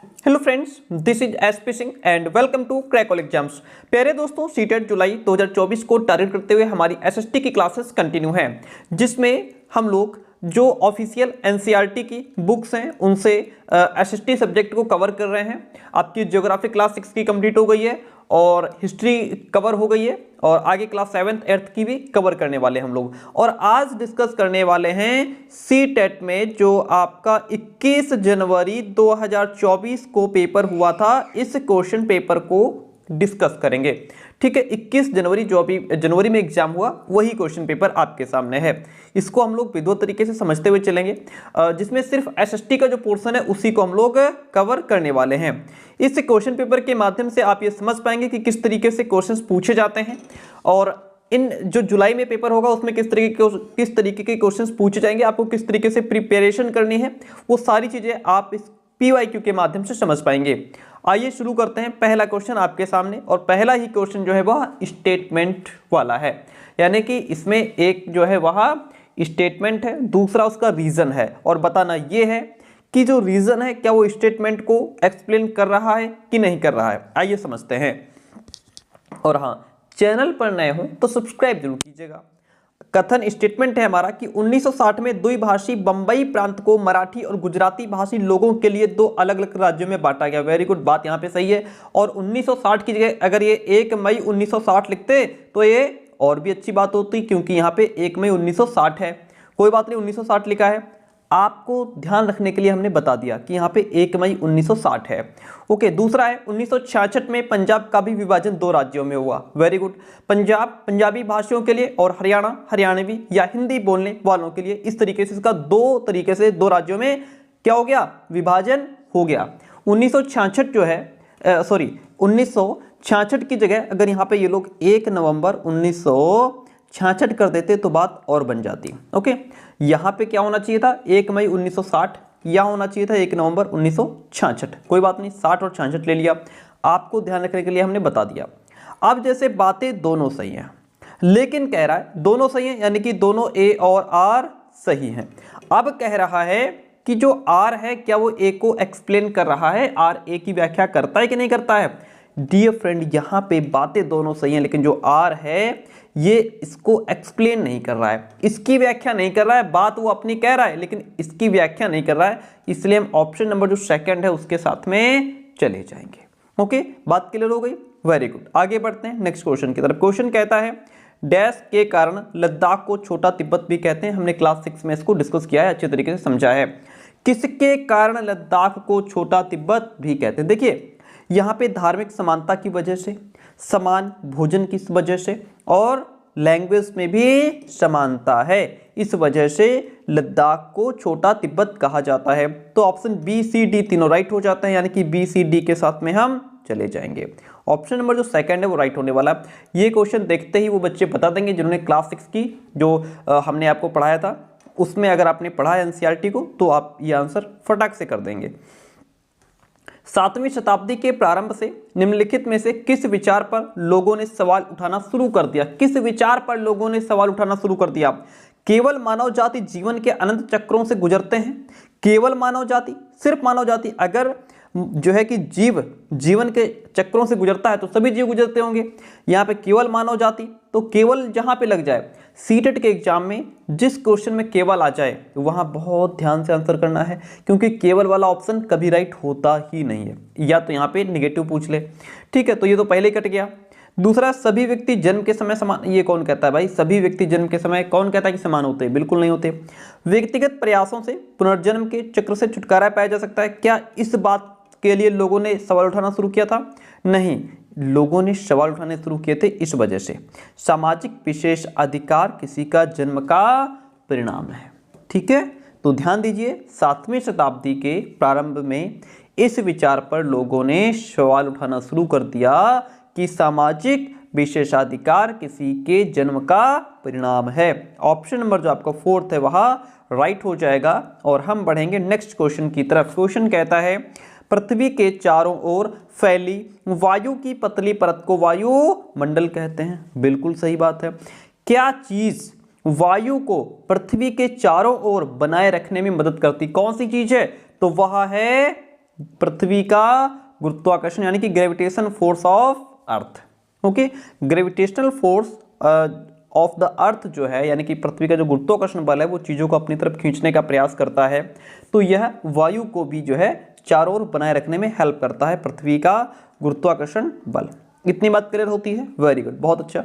Hello friends, this is SP Singh and welcome to crack all exams. प्यारे दोस्तों, CTET जुलाई 2024 को target करते हुए हमारी एसएसटी की क्लासेस कंटिन्यू हैं, जिसमें हम लोग जो ऑफिशियल एनसीईआरटी की बुक्स हैं उनसे एसएसटी सब्जेक्ट को कवर कर रहे हैं। आपकी ज्योग्राफी क्लास 6 की कंप्लीट हो गई है और हिस्ट्री कवर हो गई है और आगे क्लास 7th 8th की भी कवर करने वाले हम लोग। और आज डिस्कस करने वाले हैं सी टेट में जो आपका 21 जनवरी 2024 को पेपर हुआ था, इस क्वेश्चन पेपर को डिस्कस करेंगे। ठीक है, 21 जनवरी जो अभी जनवरी में एग्जाम हुआ वही क्वेश्चन पेपर आपके सामने है। इसको हम लोग विधिवत तरीके से समझते हुए चलेंगे, जिसमें सिर्फ एसएसटी का जो पोर्शन है उसी को हम लोग कवर करने वाले हैं। इस क्वेश्चन पेपर के माध्यम से आप ये समझ पाएंगे कि किस तरीके से क्वेश्चंस पूछे जाते हैं और इन जो जुलाई में पेपर होगा उसमें किस तरीके के क्वेश्चंस पूछे जाएंगे, आपको किस तरीके से प्रिपरेशन करनी है, वो सारी चीजें आप इस पीवाईक्यू के माध्यम से समझ पाएंगे। आइए शुरू करते हैं। पहला क्वेश्चन आपके सामने और पहला ही क्वेश्चन जो है वह स्टेटमेंट वाला है, यानी कि इसमें एक जो है वह स्टेटमेंट है, दूसरा उसका रीजन है और बताना यह है कि जो रीजन है क्या वो स्टेटमेंट को एक्सप्लेन कर रहा है कि नहीं कर रहा है। आइए समझते हैं। और हाँ, चैनल पर नए हो तो सब्सक्राइब जरूर कीजिएगा। कथन स्टेटमेंट है हमारा कि 1960 में द्विभाषी बंबई प्रांत को मराठी और गुजराती भाषी लोगों के लिए दो अलग अलग राज्यों में बांटा गया। वेरी गुड, बात यहाँ पे सही है। और 1960 की जगह अगर ये 1 मई 1960 लिखते तो ये और भी अच्छी बात होती, क्योंकि यहाँ पे 1 मई 1960 है। कोई बात नहीं, 1960 लिखा है, आपको ध्यान रखने के लिए हमने बता दिया कि यहाँ पे 1 मई 1960 है। ओके, दूसरा है 1966 में पंजाब का भी विभाजन दो राज्यों में हुआ। वेरी गुड, पंजाब पंजाबी भाषियों के लिए और हरियाणा हरियाणवी या हिंदी बोलने वालों के लिए, इस तरीके से इसका दो तरीके से दो राज्यों में क्या हो गया, विभाजन हो गया। 1966 जो है 1966 की जगह अगर यहाँ पे ये लोग 1 नवंबर 1966 कर देते तो बात और बन जाती। ओके, यहाँ पे क्या होना चाहिए था, 1 मई 1960, या होना चाहिए था 1 नवंबर 1966। कोई बात नहीं, 60 और 66 ले लिया, आपको ध्यान रखने के लिए हमने बता दिया। अब जैसे बातें दोनों सही हैं, लेकिन कह रहा है दोनों सही हैं, यानी कि दोनों ए और आर सही हैं। अब कह रहा है कि जो आर है क्या वो ए को एक्सप्लेन कर रहा है, आर ए की व्याख्या करता है कि नहीं करता है। डियर फ्रेंड, यहाँ पे बातें दोनों सही हैं, लेकिन जो आर है ये इसको एक्सप्लेन नहीं कर रहा है, इसकी व्याख्या नहीं कर रहा है। बात वो अपनी कह रहा है लेकिन इसकी व्याख्या नहीं कर रहा है, इसलिए हम ऑप्शन नंबर जो सेकंड है उसके साथ में चले जाएंगे। ओके, बात क्लियर हो गई। वेरी गुड, आगे बढ़ते हैं नेक्स्ट क्वेश्चन की तरफ। क्वेश्चन कहता है डैश के कारण लद्दाख को छोटा तिब्बत भी कहते हैं। हमने क्लास 6 में इसको डिस्कस किया है, अच्छे तरीके से समझा है। किसके कारण लद्दाख को छोटा तिब्बत भी कहते हैं। देखिए यहाँ पे धार्मिक समानता की वजह से, समान भोजन की वजह से और लैंग्वेज में भी समानता है, इस वजह से लद्दाख को छोटा तिब्बत कहा जाता है। तो ऑप्शन बी सी डी तीनों राइट हो जाते हैं, यानी कि बी सी डी के साथ में हम चले जाएंगे। ऑप्शन नंबर जो सेकंड है वो राइट होने वाला है। ये क्वेश्चन देखते ही वो बच्चे बता देंगे जिन्होंने क्लास 6 की जो हमने आपको पढ़ाया था उसमें अगर आपने पढ़ा है एनसीईआरटी को तो आप ये आंसर फटाक से कर देंगे। 7वीं शताब्दी के प्रारंभ से निम्नलिखित में से किस विचार पर लोगों ने सवाल उठाना शुरू कर दिया। किस विचार पर लोगों ने सवाल उठाना शुरू कर दिया। केवल मानव जाति जीवन के अनंत चक्रों से गुजरते हैं। केवल मानव जाति, सिर्फ मानव जाति, अगर जो है कि जीवन के चक्रों से गुजरता है तो सभी जीव गुजरते होंगे। यहाँ पे केवल मानव जाति, तो केवल जहां पे लग जाए सीटेट के एग्जाम में जिस क्वेश्चन में केवल आ जाए वहां बहुत ध्यान से आंसर करना है, क्योंकि केवल वाला ऑप्शन कभी राइट होता ही नहीं है, या तो यहाँ पे निगेटिव पूछ ले। ठीक है, तो ये तो पहले ही कट गया। दूसरा, सभी व्यक्ति जन्म के समय समान, ये कौन कहता है भाई, सभी व्यक्ति जन्म के समय कौन कहता है कि समान होते हैं, बिल्कुल नहीं होते। व्यक्तिगत प्रयासों से पुनर्जन्म के चक्र से छुटकारा पाया जा सकता है। क्या इस बात के लिए लोगों ने सवाल उठाना शुरू किया था? नहीं, लोगों ने सवाल उठाने शुरू किए थे इस वजह से सामाजिक विशेष अधिकार किसी का जन्म का परिणाम है। ठीक है, तो ध्यान दीजिए, 7वीं शताब्दी के प्रारंभ में इस विचार पर लोगों ने सवाल उठाना शुरू कर दिया कि सामाजिक विशेषाधिकार किसी के जन्म का परिणाम है। ऑप्शन नंबर जो आपका 4th है वह राइट हो जाएगा। और हम बढ़ेंगे नेक्स्ट क्वेश्चन की तरफ। क्वेश्चन कहता है पृथ्वी के चारों ओर फैली वायु की पतली परत को वायुमंडल कहते हैं। बिल्कुल सही बात है। क्या चीज वायु को पृथ्वी के चारों ओर बनाए रखने में मदद करती, कौन सी चीज है? तो वह है पृथ्वी का गुरुत्वाकर्षण यानी कि gravitation force of earth. Okay, gravitational force of the earth जो है यानी कि पृथ्वी का जो गुरुत्वाकर्षण बल है वो चीज़ों को अपनी तरफ खींचने का प्रयास करता है। तो यह वायु को भी जो है चारों ओर बनाए रखने में हेल्प करता है, पृथ्वी का गुरुत्वाकर्षण बल। इतनी बात क्लियर होती है? वेरी गुड, बहुत अच्छा।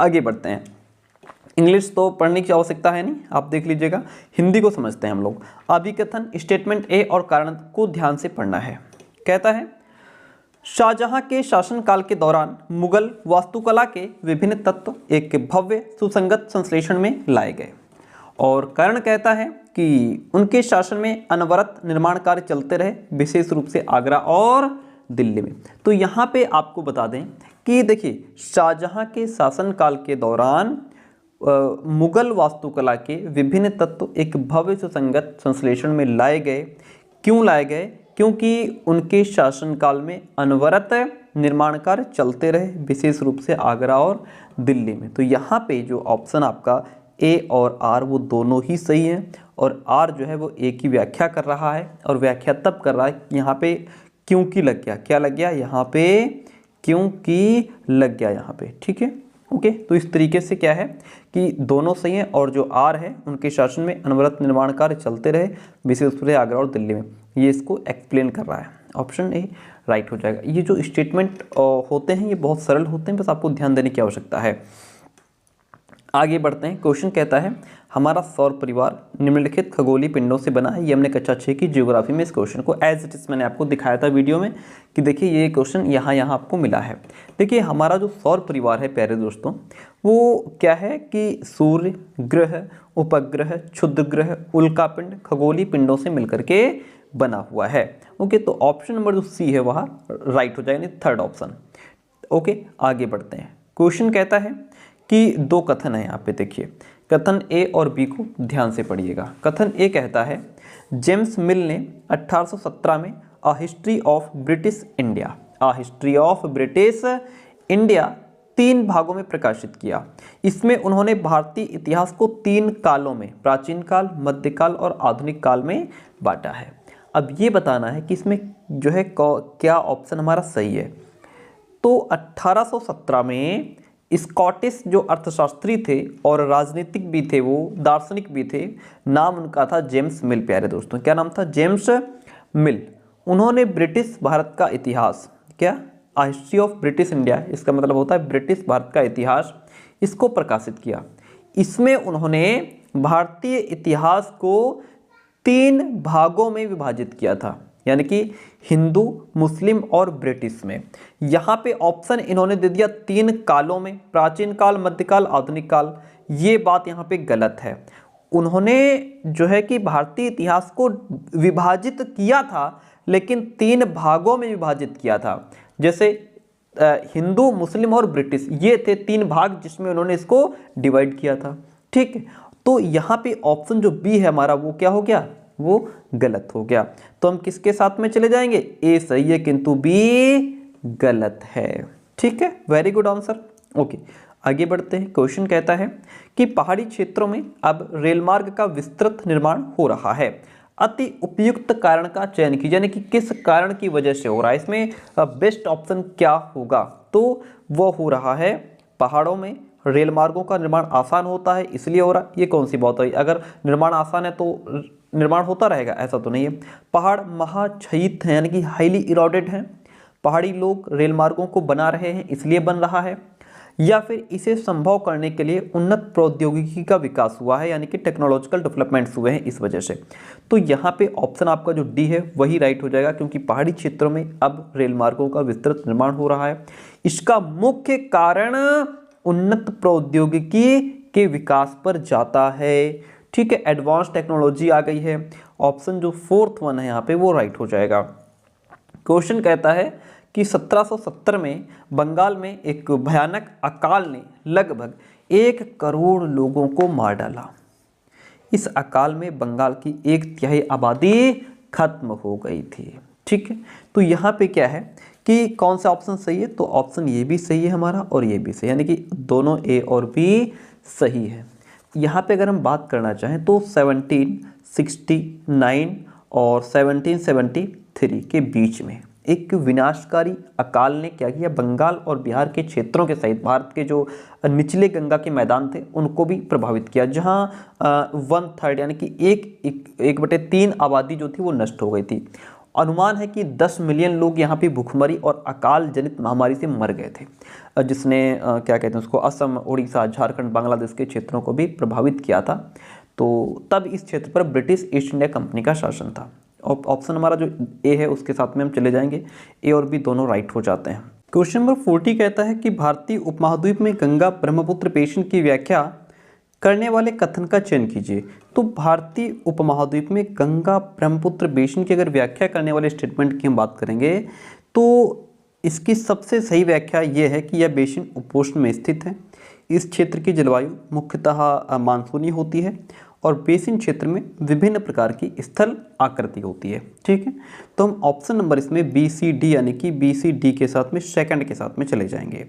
आगे बढ़ते हैं। इंग्लिश तो पढ़ने की आवश्यकता है नहीं, आप देख लीजिएगा। हिंदी को समझते हैं हम लोग। अभिकथन स्टेटमेंट ए और कारण को ध्यान से पढ़ना है। कहता है शाहजहां के शासनकाल के दौरान मुगल वास्तुकला के विभिन्न तत्व एक भव्य सुसंगत संश्लेषण में लाए गए। और कारण कहता है कि उनके शासन में अनवरत निर्माण कार्य चलते रहे, विशेष रूप से आगरा और दिल्ली में। तो यहाँ पे आपको बता दें कि देखिए शाहजहां के शासनकाल के दौरान मुगल वास्तुकला के विभिन्न तत्व एक भव्य सुसंगत संश्लेषण में लाए गए। क्यों लाए गए? क्योंकि उनके शासनकाल में अनवरत निर्माण कार्य चलते रहे, विशेष रूप से आगरा और दिल्ली में। तो यहाँ पे जो ऑप्शन आपका ए और आर वो दोनों ही सही हैं। और आर जो है वो ए की व्याख्या कर रहा है, और व्याख्या तब कर रहा है यहाँ पे क्योंकि लग गया। क्या लग गया? यहाँ पे क्योंकि लग गया यहाँ पे। ठीक है, ओके। तो इस तरीके से क्या है कि दोनों सही हैं, और जो आर है उनके शासन में अनवरत निर्माण कार्य चलते रहे, विशेष रूप से आगरा और दिल्ली में, ये इसको एक्सप्लेन कर रहा है। ऑप्शन ए राइट हो जाएगा। ये जो स्टेटमेंट होते हैं ये बहुत सरल होते हैं, बस आपको ध्यान देने की आवश्यकता है। आगे बढ़ते हैं। क्वेश्चन कहता है हमारा सौर परिवार निम्नलिखित खगोलीय पिंडों से बना है। ये हमने कक्षा 6 की ज्योग्राफी में इस क्वेश्चन को एज इट इज मैंने आपको दिखाया था वीडियो में कि देखिए ये क्वेश्चन यहाँ आपको मिला है। देखिए हमारा जो सौर परिवार है प्यारे दोस्तों, वो क्या है कि सूर्य, ग्रह, उपग्रह, क्षुद्र ग्रह, उल्कापिंड, खगोलीय पिंडों से मिलकर के बना हुआ है। ओके, तो ऑप्शन नंबर जो सी है वह राइट हो जाएगा, थर्ड ऑप्शन। ओके, आगे बढ़ते हैं। क्वेश्चन कहता है कि दो कथन है यहाँ पे। देखिए कथन ए और बी को ध्यान से पढ़िएगा। कथन ए कहता है जेम्स मिल ने 1817 में a history of British India, a history of British India 3 भागों में प्रकाशित किया। इसमें उन्होंने भारतीय इतिहास को 3 कालों में, प्राचीन काल, मध्यकाल और आधुनिक काल में बांटा है। अब ये बताना है कि इसमें जो है क्या ऑप्शन हमारा सही है। तो 1817 में स्कॉटिश जो अर्थशास्त्री थे और राजनीतिक भी थे, वो दार्शनिक भी थे, नाम उनका था जेम्स मिल। प्यारे दोस्तों क्या नाम था? जेम्स मिल। उन्होंने ब्रिटिश भारत का इतिहास, क्या a history of British India, इसका मतलब होता है ब्रिटिश भारत का इतिहास, इसको प्रकाशित किया। इसमें उन्होंने भारतीय इतिहास को 3 भागों में विभाजित किया था, यानी कि हिंदू, मुस्लिम और ब्रिटिश में। यहाँ पे ऑप्शन इन्होंने दे दिया 3 कालों में, प्राचीन काल, मध्यकाल, आधुनिक काल। ये बात यहाँ पे गलत है। उन्होंने जो है कि भारतीय इतिहास को विभाजित किया था, लेकिन 3 भागों में विभाजित किया था। जैसे हिंदू, मुस्लिम और ब्रिटिश, ये थे 3 भाग जिसमें उन्होंने इसको डिवाइड किया था। ठीक, तो यहाँ पे ऑप्शन जो बी है हमारा वो क्या हो गया? वो गलत हो गया। तो हम किसके साथ में चले जाएंगे? ए सही है किंतु बी गलत है। ठीक है, वेरी गुड आंसर। ओके, आगे बढ़ते हैं। क्वेश्चन कहता है कि पहाड़ी क्षेत्रों में अब रेल मार्ग का विस्तृत निर्माण हो रहा है। अति उपयुक्त कारण का चयन कीजिए, यानी कि किस कारण की वजह से हो रहा है। इसमें बेस्ट ऑप्शन क्या होगा? तो वो हो रहा है पहाड़ों में रेल मार्गों का निर्माण आसान होता है इसलिए हो रहा। ये कौन सी बात हुई? अगर निर्माण आसान है तो निर्माण होता रहेगा, ऐसा तो नहीं है। पहाड़ महाक्षयित हैं, यानी कि हाईली इरोडेड हैं। पहाड़ी लोग रेल मार्गों को बना रहे हैं इसलिए बन रहा है, या फिर इसे संभव करने के लिए उन्नत प्रौद्योगिकी का विकास हुआ है, यानी कि टेक्नोलॉजिकल डेवलपमेंट्स हुए हैं इस वजह से। तो यहाँ पे ऑप्शन आपका जो डी है वही राइट हो जाएगा, क्योंकि पहाड़ी क्षेत्रों में अब रेल मार्गों का विस्तृत निर्माण हो रहा है। इसका मुख्य कारण उन्नत प्रौद्योगिकी के विकास पर जाता है। ठीक है, एडवांस टेक्नोलॉजी आ गई है। ऑप्शन जो 4th वन है यहाँ पे वो राइट हो जाएगा। क्वेश्चन कहता है कि 1770 में बंगाल में एक भयानक अकाल ने लगभग 1 करोड़ लोगों को मार डाला। इस अकाल में बंगाल की 1/3 आबादी खत्म हो गई थी। ठीक है, तो यहाँ पे क्या है कि कौन सा ऑप्शन सही है? तो ऑप्शन ये भी सही है हमारा और ये भी सही, यानी कि दोनों ए और बी सही है। यहाँ पे अगर हम बात करना चाहें तो 1769 और 1770 1903 के बीच में एक विनाशकारी अकाल ने क्या किया, बंगाल और बिहार के क्षेत्रों के सहित भारत के जो निचले गंगा के मैदान थे उनको भी प्रभावित किया, जहां 1/3 यानी कि 1/3 आबादी जो थी वो नष्ट हो गई थी। अनुमान है कि 10 मिलियन लोग यहाँ पे भूखमरी और अकाल जनित महामारी से मर गए थे, जिसने क्या कहते हैं उसको, असम, उड़ीसा, झारखंड, बांग्लादेश के क्षेत्रों को भी प्रभावित किया था। तो तब इस क्षेत्र पर ब्रिटिश ईस्ट इंडिया कंपनी का शासन था। ऑप्शन हमारा जो ए है उसके साथ में हम चले जाएंगे, ए और बी दोनों राइट हो जाते हैं। क्वेश्चन नंबर 40 कहता है कि भारतीय उपमहाद्वीप में गंगा ब्रह्मपुत्र बेसिन की व्याख्या करने वाले कथन का चयन कीजिए। तो भारतीय उपमहाद्वीप में गंगा ब्रह्मपुत्र बेसिन की अगर व्याख्या करने वाले स्टेटमेंट की हम बात करेंगे तो इसकी सबसे सही व्याख्या ये है कि यह बेसिन उपोष्ण में स्थित है। इस क्षेत्र की जलवायु मुख्यतः मानसूनी होती है और बेसिन क्षेत्र में विभिन्न प्रकार की स्थल आकृति होती है। ठीक है, तो हम ऑप्शन नंबर इसमें BCD यानी कि BCD के साथ में सेकंड के साथ में चले जाएंगे।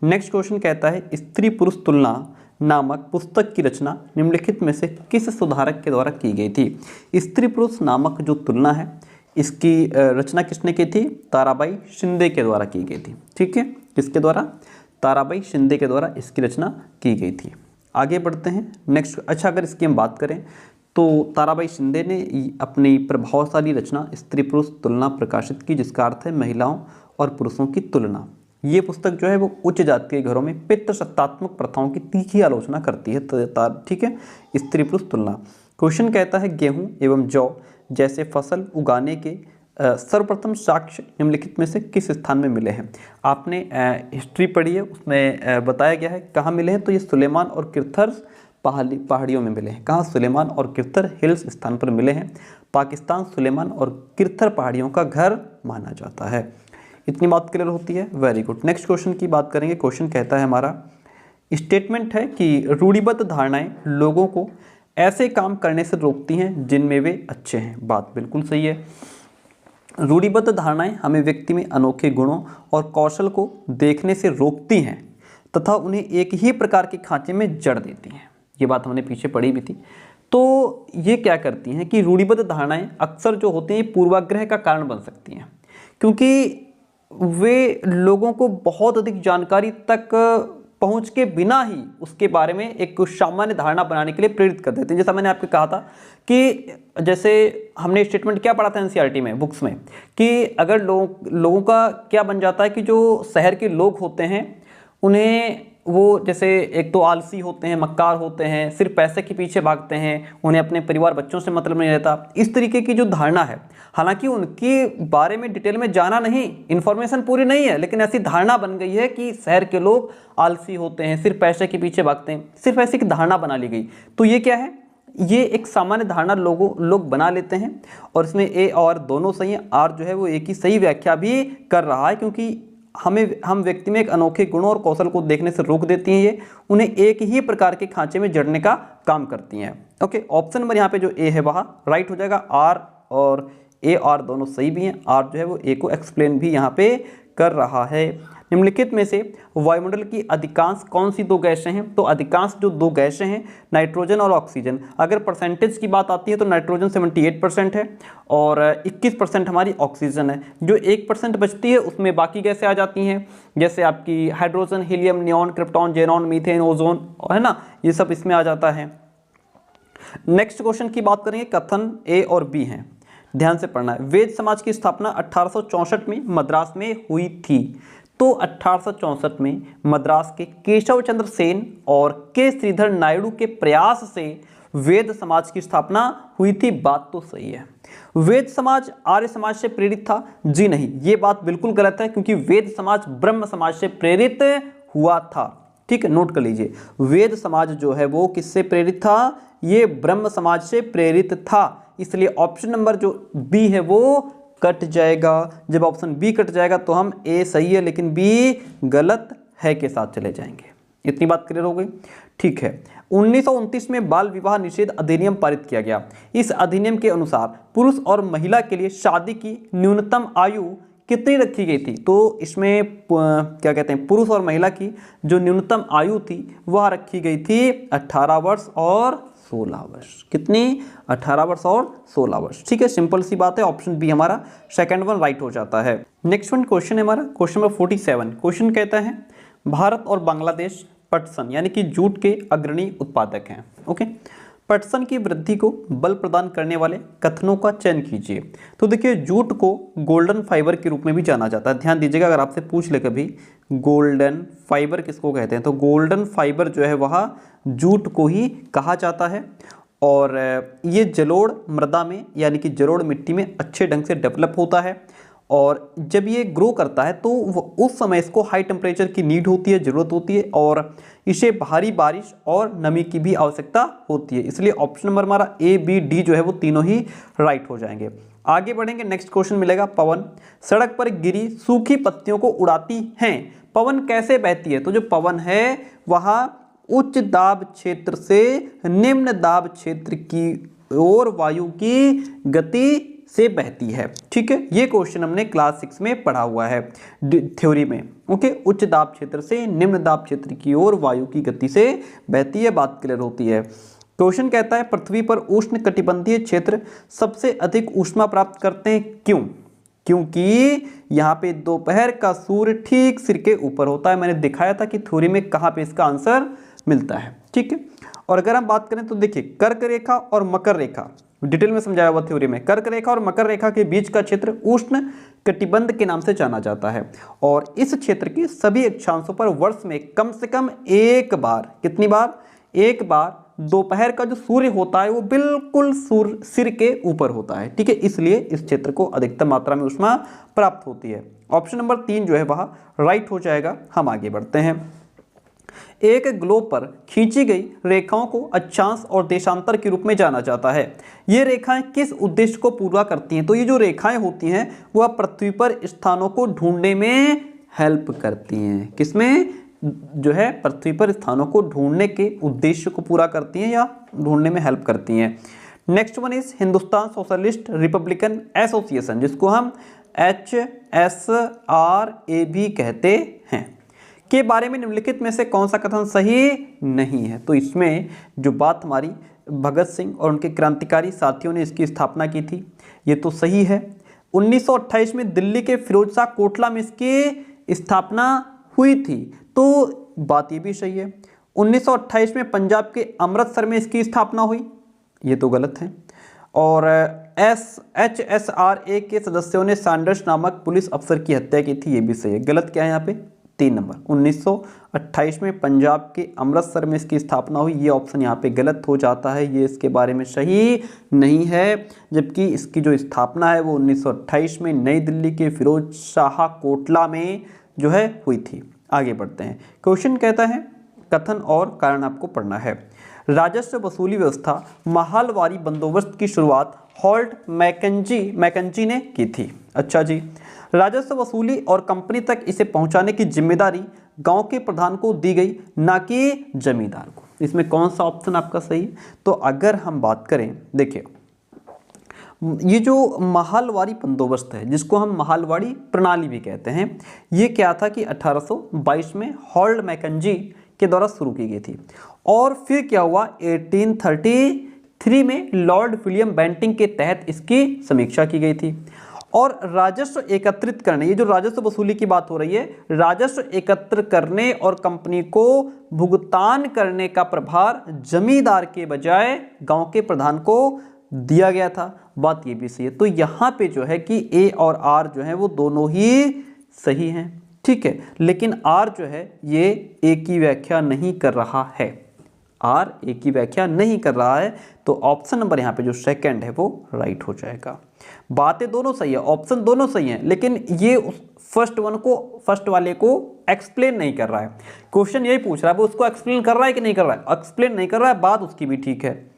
नेक्स्ट क्वेश्चन कहता है स्त्री पुरुष तुलना नामक पुस्तक की रचना निम्नलिखित में से किस सुधारक के द्वारा की गई थी। स्त्री पुरुष नामक जो तुलना है इसकी रचना किसने की थी, ताराबाई शिंदे के द्वारा की गई थी। ठीक है, किसके द्वारा, ताराबाई शिंदे के द्वारा इसकी रचना की गई थी। आगे बढ़ते हैं नेक्स्ट। अच्छा, अगर इसकी हम बात करें तो ताराबाई शिंदे ने अपनी प्रभावशाली रचना स्त्री पुरुष तुलना प्रकाशित की, जिसका अर्थ है महिलाओं और पुरुषों की तुलना। ये पुस्तक जो है वो उच्च जाति के घरों में पितृसत्तात्मक प्रथाओं की तीखी आलोचना करती है। ठीक है, स्त्री पुरुष तुलना। क्वेश्चन कहता है गेहूं एवं जौ जैसे फसल उगाने के सर्वप्रथम साक्ष्य निम्नलिखित में से किस स्थान में मिले हैं। आपने हिस्ट्री पढ़ी है, उसमें बताया गया है कहाँ मिले हैं, तो ये सुलेमान और किरथर्स पहाड़ियों में मिले हैं। कहाँ, सुलेमान और किरथर हिल्स स्थान पर मिले हैं। पाकिस्तान सुलेमान और किरथर पहाड़ियों का घर माना जाता है। इतनी बात क्लियर होती है, वेरी गुड। नेक्स्ट क्वेश्चन की बात करेंगे। क्वेश्चन कहता है हमारा, स्टेटमेंट है कि रूढ़िबद्ध धारणाएं लोगों को ऐसे काम करने से रोकती हैं जिनमें वे अच्छे हैं। बात बिल्कुल सही है। रूढ़िबद्ध धारणाएं हमें व्यक्ति में अनोखे गुणों और कौशल को देखने से रोकती हैं तथा उन्हें एक ही प्रकार के खांचे में जड़ देती हैं। ये बात हमने पीछे पढ़ी भी थी। तो ये क्या करती हैं कि रूढ़िबद्ध धारणाएं अक्सर जो होती हैं पूर्वाग्रह का कारण बन सकती हैं, क्योंकि वे लोगों को बहुत अधिक जानकारी तक पहुंच के बिना ही उसके बारे में एक सामान्य धारणा बनाने के लिए प्रेरित कर देते हैं। जैसा मैंने आपको कहा था कि जैसे हमने स्टेटमेंट क्या पढ़ा था एनसीईआरटी में, बुक्स में, कि अगर लोगों का क्या बन जाता है कि जो शहर के लोग होते हैं उन्हें वो जैसे एक तो आलसी होते हैं, मक्कार होते हैं, सिर्फ पैसे के पीछे भागते हैं, उन्हें अपने परिवार बच्चों से मतलब नहीं रहता, इस तरीके की जो धारणा है। हालांकि उनके बारे में डिटेल में जाना नहीं, इन्फॉर्मेशन पूरी नहीं है, लेकिन ऐसी धारणा बन गई है कि शहर के लोग आलसी होते हैं, सिर्फ पैसे के पीछे भागते हैं, सिर्फ ऐसी एक धारणा बना ली गई। तो ये क्या है, ये एक सामान्य धारणा लोग बना लेते हैं और इसमें ए और दोनों सही है। आर जो है वो एक ही सही व्याख्या भी कर रहा है, क्योंकि हम व्यक्ति में एक अनोखे गुणों और कौशल को देखने से रोक देती हैं। ये उन्हें एक ही प्रकार के खांचे में जड़ने का काम करती हैं। ओके, ऑप्शन नंबर यहाँ पे जो ए है वहाँ राइट हो जाएगा। आर और ए आर दोनों सही भी हैं। आर जो है वो ए को एक्सप्लेन भी यहाँ पे कर रहा है। निम्नलिखित में से वायुमंडल की अधिकांश कौन सी दो गैसें हैं। तो अधिकांश जो दो गैसें हैं नाइट्रोजन और ऑक्सीजन। अगर परसेंटेज की बात आती है तो नाइट्रोजन 78% है और 21% हमारी ऑक्सीजन है। जो 1% बचती है उसमें बाकी गैसें आ जाती हैं, जैसे आपकी hydrogen, helium, neon, krypton, xenon, methane, ozone, है ना, ये सब इसमें आ जाता है। नेक्स्ट क्वेश्चन की बात करेंगे, कथन ए और बी हैं, ध्यान से पढ़ना है। वेद समाज की स्थापना 1864 में मद्रास में हुई थी। तो 1864 में मद्रास के केशव चंद्र सेन और के श्रीधर नायडू के प्रयास से वेद समाज की स्थापना हुई थी। बात तो सही है। वेद समाज आर्य समाज से प्रेरित था? जी नहीं, ये बात बिल्कुल गलत है, क्योंकि वेद समाज ब्रह्म समाज से प्रेरित हुआ था। ठीक है, नोट कर लीजिए, वेद समाज जो है वो किससे प्रेरित था? ये ब्रह्म समाज से प्रेरित था। इसलिए ऑप्शन नंबर जो बी है वो कट जाएगा। जब ऑप्शन बी कट जाएगा तो हम ए सही है लेकिन बी गलत है के साथ चले जाएंगे। इतनी बात क्लियर हो गई? ठीक है। 1929 में बाल विवाह निषेध अधिनियम पारित किया गया। इस अधिनियम के अनुसार पुरुष और महिला के लिए शादी की न्यूनतम आयु कितनी रखी गई थी? तो इसमें क्या कहते हैं, पुरुष और महिला की जो न्यूनतम आयु थी वह रखी गई थी 18 वर्ष और 16 वर्ष। कितनी? 18 वर्ष और 16 वर्ष। ठीक है, सिंपल सी बात है, ऑप्शन बी हमारा सेकंड वन राइट हो जाता है। नेक्स्ट वन क्वेश्चन है हमारा क्वेश्चन नंबर 47। क्वेश्चन कहता है भारत और बांग्लादेश पटसन यानी कि जूट के अग्रणी उत्पादक हैं। ओके, पटसन की वृद्धि को बल प्रदान करने वाले कथनों का चयन कीजिए। तो देखिए, जूट को गोल्डन फाइबर के रूप में भी जाना जाता है। ध्यान दीजिएगा, अगर आपसे पूछ ले कभी गोल्डन फाइबर किसको कहते हैं, तो गोल्डन फाइबर जो है वह जूट को ही कहा जाता है। और ये जलोढ़ मृदा में यानी कि जलोढ़ मिट्टी में अच्छे ढंग से डेवलप होता है। और जब ये ग्रो करता है तो उस समय इसको हाई टेम्परेचर की नीड होती है, ज़रूरत होती है, और इसे भारी बारिश और नमी की भी आवश्यकता होती है। इसलिए ऑप्शन नंबर हमारा ए, बी, डी जो है वो तीनों ही राइट हो जाएंगे। आगे बढ़ेंगे, नेक्स्ट क्वेश्चन मिलेगा पवन सड़क पर गिरी सूखी पत्तियों को उड़ाती हैं। पवन कैसे बहती है? तो जो पवन है वह उच्च दाब क्षेत्र से निम्न दाब क्षेत्र की ओर वायु की गति से बहती है। ठीक है, ये क्वेश्चन हमने क्लास 6 में पढ़ा हुआ है थ्योरी में। ओके, उच्च दाब क्षेत्र से निम्न दाब क्षेत्र की ओर वायु की गति से बहती है, बात क्लियर होती है। क्वेश्चन कहता है पृथ्वी पर उष्ण कटिबंधीय क्षेत्र सबसे अधिक ऊष्मा प्राप्त करते हैं, क्यों? क्योंकि यहाँ पे दोपहर का सूर्य ठीक सिर के ऊपर होता है। मैंने दिखाया था कि थ्योरी में कहाँ पे इसका आंसर मिलता है। ठीक है, और अगर हम बात करें तो देखिए कर्क रेखा और मकर रेखा डिटेल में समझाया हुआ थ्योरी में। कर्क रेखा और मकर रेखा के बीच का क्षेत्र उष्ण कटिबंध के नाम से जाना जाता है। और इस क्षेत्र के सभी अक्षांशों पर वर्ष में कम से कम एक बार, कितनी बार? एक बार दोपहर का जो सूर्य होता है वो बिल्कुल सिर के ऊपर होता है। ठीक है, इसलिए इस क्षेत्र को अधिकतम मात्रा में ऊष्मा प्राप्त होती है। ऑप्शन नंबर 3 जो है वह राइट हो जाएगा। हम आगे बढ़ते हैं। एक ग्लोब पर खींची गई रेखाओं को अक्षांश और देशांतर के रूप में जाना जाता है। ये रेखाएं किस उद्देश्य को पूरा करती हैं? तो ये जो रेखाएं होती हैं वह पृथ्वी पर स्थानों को ढूंढने में हेल्प करती हैं। किसमें? जो है पृथ्वी पर स्थानों को ढूंढने के उद्देश्य को पूरा करती हैं या ढूंढने में हेल्प करती हैं। Next one is Hindustan socialist Republican association, जिसको हम HSRA भी कहते हैं, के बारे में निम्नलिखित में से कौन सा कथन सही नहीं है? तो इसमें जो बात हमारी भगत सिंह और उनके क्रांतिकारी साथियों ने इसकी स्थापना की थी, ये तो सही है। 1928 में दिल्ली के फिरोज शाह कोटला में इसकी स्थापना हुई थी, तो बात ये भी सही है। 1928 में पंजाब के अमृतसर में इसकी स्थापना हुई, ये तो गलत है। और HSRA के सदस्यों ने सैंडर्स नामक पुलिस अफसर की हत्या की थी, ये भी सही है। गलत क्या है यहाँ पे? 3 नंबर। 1928 में पंजाब के अमृतसर में इसकी स्थापना हुई, ये ऑप्शन यहाँ पे गलत हो जाता है, ये इसके बारे में सही नहीं है। जबकि इसकी जो स्थापना है वो 1928 में नई दिल्ली के फिरोज शाह कोटला में जो है हुई थी। आगे बढ़ते हैं। क्वेश्चन कहता है कथन और कारण आपको पढ़ना है। राजस्व वसूली व्यवस्था माहलवारी बंदोबस्त की शुरुआत हॉल्ट मैकेंजी ने की थी। अच्छा जी, राजस्व वसूली और कंपनी तक इसे पहुंचाने की जिम्मेदारी गांव के प्रधान को दी गई, ना कि जमींदार को। इसमें कौन सा ऑप्शन आपका सही है? तो अगर हम बात करें, देखिए ये जो माहलवारी बंदोबस्त है, जिसको हम माहलवाड़ी प्रणाली भी कहते हैं, ये क्या था कि 1822 में हॉल्ट मैकेंजी के द्वारा शुरू की गई थी। और फिर क्या हुआ, 1833 में लॉर्ड विलियम बेंटिंग के तहत इसकी समीक्षा की गई थी। और राजस्व एकत्रित करने, ये जो राजस्व वसूली की बात हो रही है, राजस्व एकत्र करने और कंपनी को भुगतान करने का प्रभार जमींदार के बजाय गांव के प्रधान को दिया गया था। बात ये भी सही है। तो यहाँ पे जो है कि ए और आर जो है वो दोनों ही सही हैं। ठीक है, लेकिन आर जो है ये ए की व्याख्या नहीं कर रहा है, आर ए की व्याख्या नहीं कर रहा है। तो ऑप्शन नंबर यहाँ पे जो सेकंड है वो राइट हो जाएगा। बातें दोनों सही है, ऑप्शन दोनों सही हैं, लेकिन ये फर्स्ट वाले को एक्सप्लेन नहीं कर रहा है। क्वेश्चन यही पूछ रहा है वो उसको एक्सप्लेन कर रहा है कि नहीं कर रहा है? एक्सप्लेन नहीं कर रहा है, बात उसकी भी ठीक है।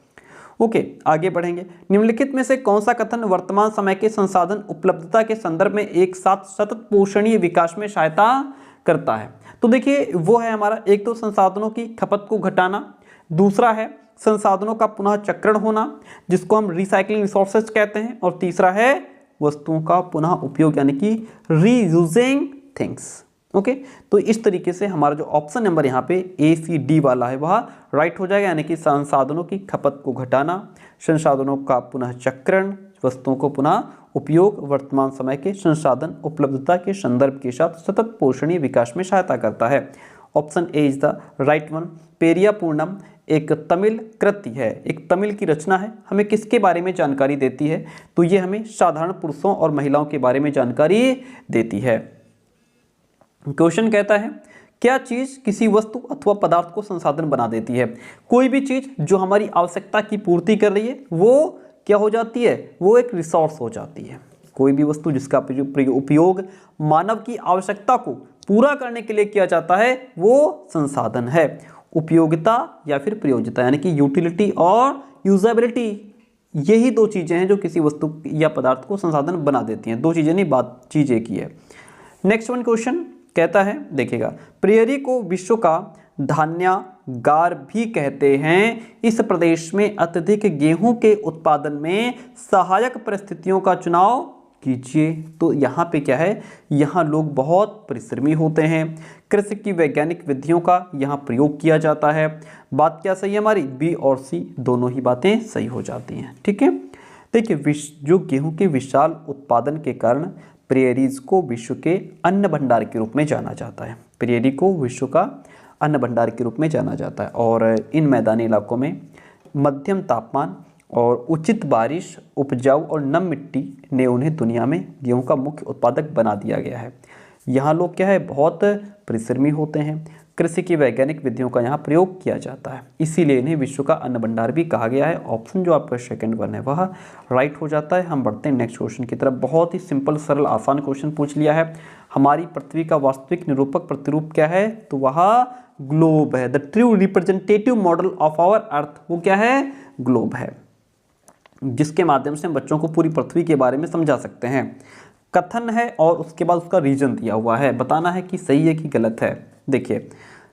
ओके, आगे बढ़ेंगे। निम्नलिखित में से कौन सा कथन वर्तमान समय के संसाधन उपलब्धता के संदर्भ में एक साथ सतत पोषणीय विकास में सहायता करता है? तो देखिए वो है हमारा, एक तो संसाधनों की खपत को घटाना, दूसरा है संसाधनों का पुनः चक्रण होना, जिसको हम रिसाइकलिंग रिसोर्सेज कहते हैं, और तीसरा है वस्तुओं का पुनः उपयोग यानी कि रीयूजिंग थिंग्स। ओके, तो इस तरीके से हमारा जो ऑप्शन नंबर यहाँ पे ACD वाला है वह राइट हो जाएगा, यानी कि संसाधनों की खपत को घटाना, संसाधनों का पुनः चक्रण, वस्तुओं को पुनः उपयोग, वर्तमान समय के संसाधन उपलब्धता के संदर्भ के साथ सतत पोषणीय विकास में सहायता करता है। Option A is the right one. Periya Puranam एक तमिल कृति है, एक तमिल की रचना है। हमें किसके बारे में जानकारी देती है? तो ये हमें साधारण पुरुषों और महिलाओं के बारे में जानकारी देती है। क्वेश्चन कहता है क्या चीज किसी वस्तु अथवा पदार्थ को संसाधन बना देती है? कोई भी चीज जो हमारी आवश्यकता की पूर्ति कर रही है वो क्या हो जाती है? वो एक रिसोर्स हो जाती है। कोई भी वस्तु जिसका उपयोग मानव की आवश्यकता को पूरा करने के लिए किया जाता है वो संसाधन है। उपयोगिता या फिर प्रयोज्यता, यानी कि यूटिलिटी और यूजेबिलिटी, यही दो चीजें हैं जो किसी वस्तु या पदार्थ को संसाधन बना देती हैं। दो चीजें नहीं, बात चीज एक ही है। नेक्स्ट वन क्वेश्चन कहता है, देखिएगा, प्रियरी को विश्व का धान्यागार भी कहते हैं। इस प्रदेश में अत्यधिक गेहूं के उत्पादन में सहायक परिस्थितियों का चुनाव कीजिए। तो यहाँ पे क्या है, यहाँ लोग बहुत परिश्रमी होते हैं। कृषि की वैज्ञानिक विधियों का यहाँ प्रयोग किया जाता है। बात क्या सही है हमारी? बी और सी दोनों ही बातें सही हो जाती हैं। ठीक है, देखिए, जो गेहूं के विशाल उत्पादन के कारण प्रेयरीज को विश्व के अन्न भंडार के रूप में जाना जाता है। प्रेयरी को विश्व का अन्न भंडार के रूप में जाना जाता है और इन मैदानी इलाकों में मध्यम तापमान और उचित बारिश, उपजाऊ और नम मिट्टी ने उन्हें दुनिया में गेहूं का मुख्य उत्पादक बना दिया गया है। यहाँ लोग क्या है, बहुत परिश्रमी होते हैं। कृषि की वैज्ञानिक विधियों का यहाँ प्रयोग किया जाता है, इसीलिए इन्हें विश्व का अन्न भंडार भी कहा गया है। ऑप्शन जो आपका सेकंड वन है वह राइट हो जाता है। हम बढ़ते हैं नेक्स्ट क्वेश्चन की तरफ। बहुत ही सिंपल, सरल, आसान क्वेश्चन पूछ लिया है। हमारी पृथ्वी का वास्तविक निरूपक प्रतिरूप क्या है? तो वह ग्लोब है। The true representative model of our earth, वो क्या है? ग्लोब है, जिसके माध्यम से हम बच्चों को पूरी पृथ्वी के बारे में समझा सकते हैं। कथन है और उसके बाद उसका रीजन दिया हुआ है, बताना है कि सही है कि गलत है। देखिए,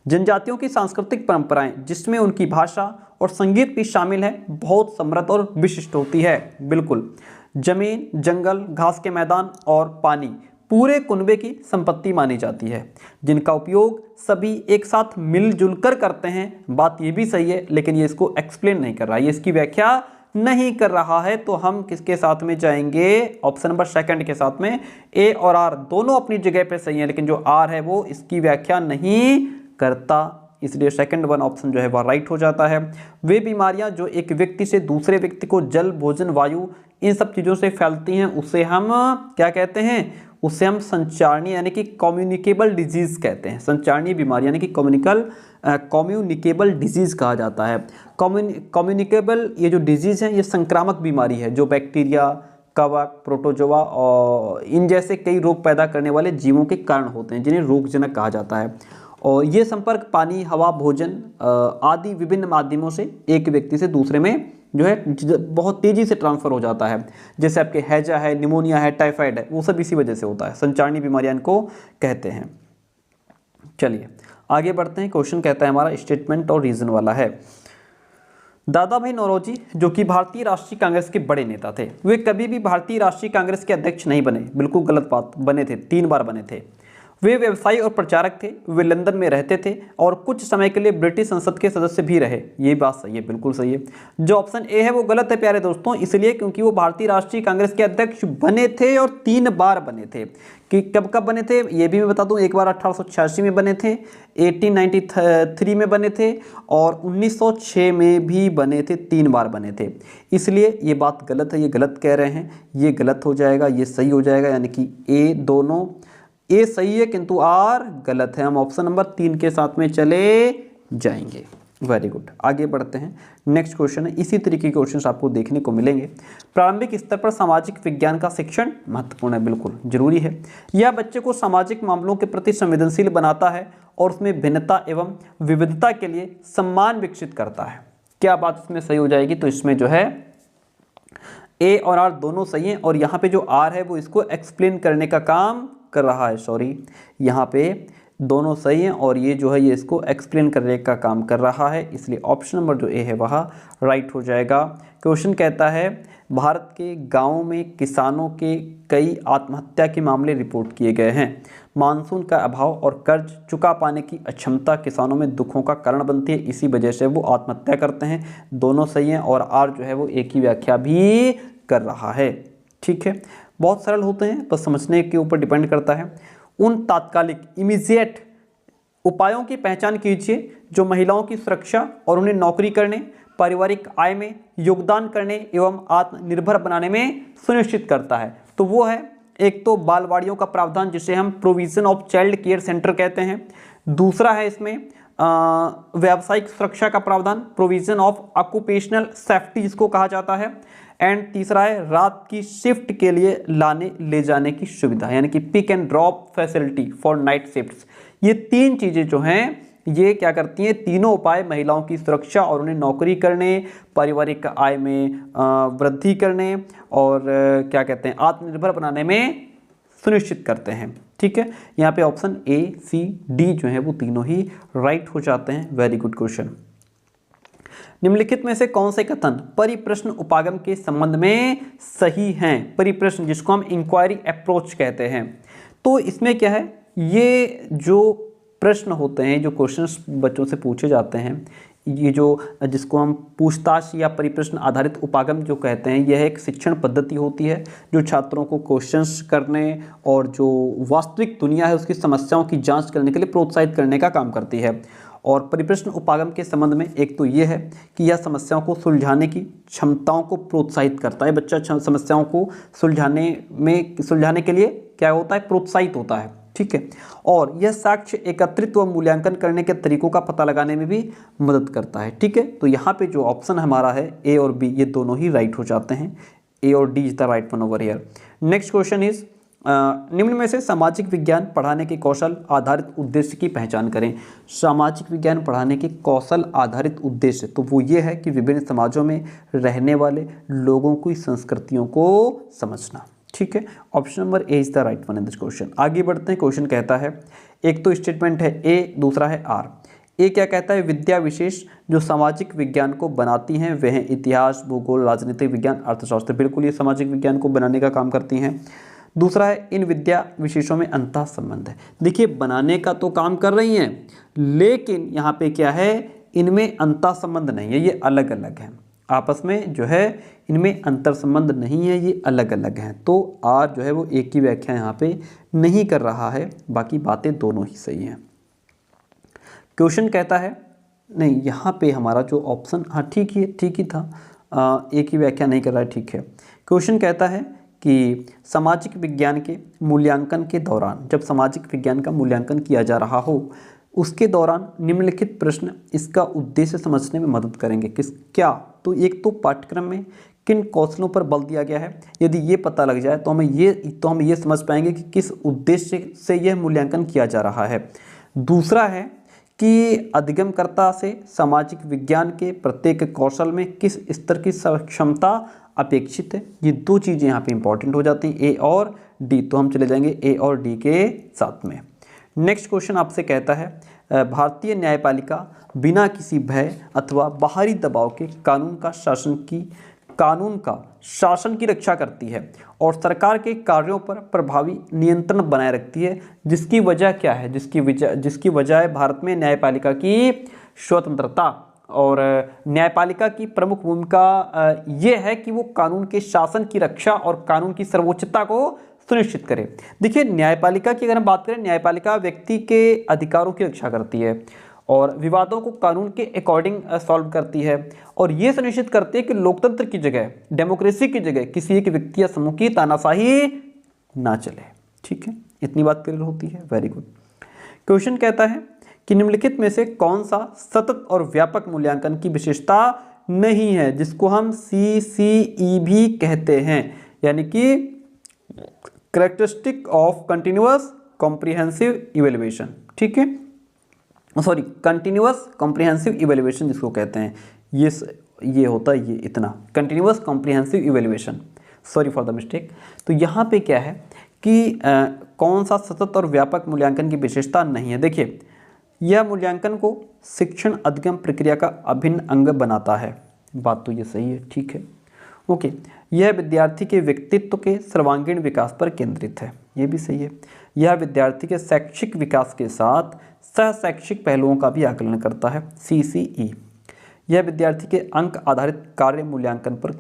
जनजातियों की सांस्कृतिक परंपराएं जिसमें उनकी भाषा और संगीत भी शामिल है बहुत समृद्ध और विशिष्ट होती है। बिल्कुल, जमीन, जंगल, घास के मैदान और पानी पूरे कुनबे की संपत्ति मानी जाती है, जिनका उपयोग सभी एक साथ मिलजुल कर करते हैं। बात ये भी सही है, लेकिन ये इसको एक्सप्लेन नहीं कर रहा है, ये इसकी व्याख्या नहीं कर रहा है। तो हम किसके साथ में जाएंगे? ऑप्शन नंबर सेकंड के साथ में। ए और आर दोनों अपनी जगह पे सही है, लेकिन जो आर है वो इसकी व्याख्या नहीं करता, इसलिए सेकंड वन ऑप्शन जो है वह राइट हो जाता है। वे बीमारियां जो एक व्यक्ति से दूसरे व्यक्ति को जल, भोजन, वायु, इन सब चीज़ों से फैलती हैं, उसे हम क्या कहते हैं? उसे हम संचारणीय यानी कि कम्युनिकेबल डिजीज कहते हैं। संचारणीय बीमारी यानी कि कम्युनिकेबल डिजीज कहा जाता है। कम्युनिकेबल ये जो डिजीज है ये संक्रामक बीमारी है जो बैक्टीरिया, कवक, प्रोटोजोआ और इन जैसे कई रोग पैदा करने वाले जीवों के कारण होते हैं, जिन्हें रोगजनक कहा जाता है। और ये संपर्क पानी, हवा, भोजन आदि विभिन्न माध्यमों से एक व्यक्ति से दूसरे में जो है बहुत तेजी से ट्रांसफर हो जाता है। जैसे आपके हैजा है, निमोनिया है, टाइफाइड है, वो सब इसी वजह से होता है। संचारणीय बीमारियां इनको कहते हैं। चलिए आगे बढ़ते हैं। क्वेश्चन कहता है हमारा स्टेटमेंट और रीजन वाला है। दादा भाई नौरोजी जो कि भारतीय राष्ट्रीय कांग्रेस के बड़े नेता थे, वे कभी भी भारतीय राष्ट्रीय कांग्रेस के अध्यक्ष नहीं बने। बिल्कुल गलत बात, बने थे, 3 बार बने थे। वे व्यवसायी और प्रचारक थे। वे लंदन में रहते थे और कुछ समय के लिए ब्रिटिश संसद के सदस्य भी रहे। ये बात सही है, बिल्कुल सही है। जो ऑप्शन ए है वो गलत है प्यारे दोस्तों, इसलिए क्योंकि वो भारतीय राष्ट्रीय कांग्रेस के अध्यक्ष बने थे और 3 बार बने थे। कि कब कब बने थे ये भी मैं बता दूं। एक बार 1886 में बने थे, 1893 में बने थे और 1906 में भी बने थे। 3 बार बने थे, इसलिए ये बात गलत है। ये गलत कह रहे हैं, ये गलत हो जाएगा, ये सही हो जाएगा। यानी कि ए, दोनों ए सही है किंतु आर गलत है। हम ऑप्शन नंबर 3 के साथ में चले जाएंगे। वेरी गुड, आगे बढ़ते हैं। नेक्स्ट क्वेश्चन है, इसी तरीके के क्वेश्चंस आपको देखने को मिलेंगे। प्रारंभिक स्तर पर सामाजिक विज्ञान का शिक्षण महत्वपूर्ण है, बिल्कुल जरूरी है। यह बच्चे को सामाजिक मामलों के प्रति संवेदनशील बनाता है और उसमें भिन्नता एवं विविधता के लिए सम्मान विकसित करता है। क्या बात इसमें सही हो जाएगी? तो इसमें जो है ए और आर दोनों सही हैं और यहाँ पे जो आर है वो इसको एक्सप्लेन करने का काम कर रहा है। सॉरी, यहाँ पे दोनों सही हैं और ये जो है ये इसको एक्सप्लेन करने का काम कर रहा है, इसलिए ऑप्शन नंबर जो ए है वह राइट हो जाएगा। क्वेश्चन कहता है भारत के गाँवों में किसानों के कई आत्महत्या के मामले रिपोर्ट किए गए हैं। मानसून का अभाव और कर्ज चुका पाने की अक्षमता किसानों में दुखों का कारण बनती है, इसी वजह से वो आत्महत्या करते हैं। दोनों सही हैं और आर जो है वो एक ही व्याख्या भी कर रहा है। ठीक है, बहुत सरल होते हैं, बस समझने के ऊपर डिपेंड करता है। उन तात्कालिक इमीडिएट उपायों की पहचान कीजिए जो महिलाओं की सुरक्षा और उन्हें नौकरी करने, पारिवारिक आय में योगदान करने एवं आत्मनिर्भर बनाने में सुनिश्चित करता है। तो वो है, एक तो बालवाड़ियों का प्रावधान जिसे हम provision of child care centre कहते हैं। दूसरा है इसमें व्यावसायिक सुरक्षा का प्रावधान, प्रोविजन ऑफ ऑक्यूपेशनल सेफ्टी जिसको कहा जाता है। एंड तीसरा है रात की शिफ्ट के लिए लाने ले जाने की सुविधा, यानी कि pick and drop facility for night shifts. ये तीन चीज़ें जो हैं ये क्या करती हैं, तीनों उपाय महिलाओं की सुरक्षा और उन्हें नौकरी करने, पारिवारिक आय में वृद्धि करने और क्या कहते हैं आत्मनिर्भर बनाने में सुनिश्चित करते हैं। ठीक है, यहाँ पे ऑप्शन ए सी डी जो है वो तीनों ही राइट हो जाते हैं। Very good question. निम्नलिखित में से कौन से कथन परिप्रश्न उपागम के संबंध में सही हैं? परिप्रश्न जिसको हम इंक्वायरी अप्रोच कहते हैं। तो इसमें क्या है, ये जो प्रश्न होते हैं, जो क्वेश्चंस बच्चों से पूछे जाते हैं, ये जो जिसको हम पूछताछ या परिप्रश्न आधारित उपागम जो कहते हैं, यह एक शिक्षण पद्धति होती है जो छात्रों को क्वेश्चंस करने और जो वास्तविक दुनिया है उसकी समस्याओं की जांच करने के लिए प्रोत्साहित करने का काम करती है। और परिप्रश्न उपागम के संबंध में एक तो ये है कि यह समस्याओं को सुलझाने की क्षमताओं को प्रोत्साहित करता है। बच्चा समस्याओं को सुलझाने के लिए क्या होता है, प्रोत्साहित होता है। ठीक है, और यह साक्ष्य एकत्रित व मूल्यांकन करने के तरीकों का पता लगाने में भी मदद करता है। ठीक है, तो यहाँ पे जो ऑप्शन हमारा है ए और बी, ये दोनों ही राइट हो जाते हैं। ए और D is the right one over here. Next question is निम्न में से सामाजिक विज्ञान पढ़ाने के कौशल आधारित उद्देश्य की पहचान करें। सामाजिक विज्ञान पढ़ाने के कौशल आधारित उद्देश्य, तो वो ये है कि विभिन्न समाजों में रहने वाले लोगों की संस्कृतियों को समझना। ठीक है, option number A is the right one in this question. आगे बढ़ते हैं, क्वेश्चन कहता है, एक तो स्टेटमेंट है ए, दूसरा है आर। ए क्या कहता है, विद्या विशेष जो सामाजिक विज्ञान को बनाती हैं वह हैं इतिहास, भूगोल, राजनीतिक विज्ञान, अर्थशास्त्र। बिल्कुल ये सामाजिक विज्ञान को बनाने का काम करती हैं। दूसरा है इन विद्या विशेषों में अंतः संबंध है। देखिए बनाने का तो काम कर रही हैं, लेकिन यहाँ पे क्या है, इनमें अंतः संबंध नहीं है, ये अलग अलग हैं। आपस में जो है इनमें अंतर संबंध नहीं है, ये अलग अलग हैं। तो आर जो है वो एक की व्याख्या यहाँ पे नहीं कर रहा है, बाकी बातें दोनों ही सही हैं। क्वेश्चन कहता है, नहीं यहाँ पे हमारा जो ऑप्शन, हाँ ठीक ही था, एक ही व्याख्या नहीं कर रहा है। ठीक है, क्वेश्चन कहता है कि सामाजिक विज्ञान के मूल्यांकन के दौरान, जब सामाजिक विज्ञान का मूल्यांकन किया जा रहा हो उसके दौरान निम्नलिखित प्रश्न इसका उद्देश्य समझने में मदद करेंगे। क्या? तो एक तो पाठ्यक्रम में किन कौशलों पर बल दिया गया है, यदि ये पता लग जाए तो हम ये समझ पाएंगे कि किस उद्देश्य से यह मूल्यांकन किया जा रहा है। दूसरा है कि अधिगमकर्ता से सामाजिक विज्ञान के प्रत्येक कौशल में किस स्तर की क्षमता अपेक्षित है। ये दो चीज़ें यहाँ पे इंपॉर्टेंट हो जाती हैं, ए और डी। तो हम चले जाएंगे ए और डी के साथ में। नेक्स्ट क्वेश्चन आपसे कहता है, भारतीय न्यायपालिका बिना किसी भय अथवा बाहरी दबाव के कानून का शासन की रक्षा करती है और सरकार के कार्यों पर प्रभावी नियंत्रण बनाए रखती है, जिसकी वजह क्या है, जिसकी वजह है भारत में न्यायपालिका की स्वतंत्रता। और न्यायपालिका की प्रमुख भूमिका ये है कि वो कानून के शासन की रक्षा और कानून की सर्वोच्चता को सुनिश्चित करे। देखिए न्यायपालिका की अगर हम बात करें, न्यायपालिका व्यक्ति के अधिकारों की रक्षा करती है और विवादों को कानून के अकॉर्डिंग सॉल्व करती है और ये सुनिश्चित करती है कि लोकतंत्र की जगह, डेमोक्रेसी की जगह किसी एक व्यक्ति या समूह की तानाशाही ना चले। ठीक है, इतनी बात क्लियर होती है। Very good. क्वेश्चन कहता है कि निम्नलिखित में से कौन सा सतत और व्यापक मूल्यांकन की विशेषता नहीं है, जिसको हम CCE भी कहते हैं, यानी कि characteristic of continuous comprehensive evaluation. ठीक है, सॉरी, कंटिन्यूअस कॉम्प्रिहेंसिव इवैल्यूएशन जिसको कहते हैं, ये होता है, ये इतना continuous comprehensive evaluation, sorry for the mistake. तो यहाँ पे क्या है कि कौन सा सतत और व्यापक मूल्यांकन की विशेषता नहीं है? देखिए, यह मूल्यांकन को शिक्षण अधिगम प्रक्रिया का अभिन्न अंग बनाता है। बात तो ये सही है, ठीक है, ओके। यह विद्यार्थी के व्यक्तित्व के सर्वांगीण विकास पर केंद्रित है, ये भी सही है। यह विद्यार्थी के शैक्षिक विकास के साथ सह शैक्षिक पहलुओं का भी आकलन करता है, CCE। यह विद्यार्थी के अंक आधारित कार्य मूल्यांकन पर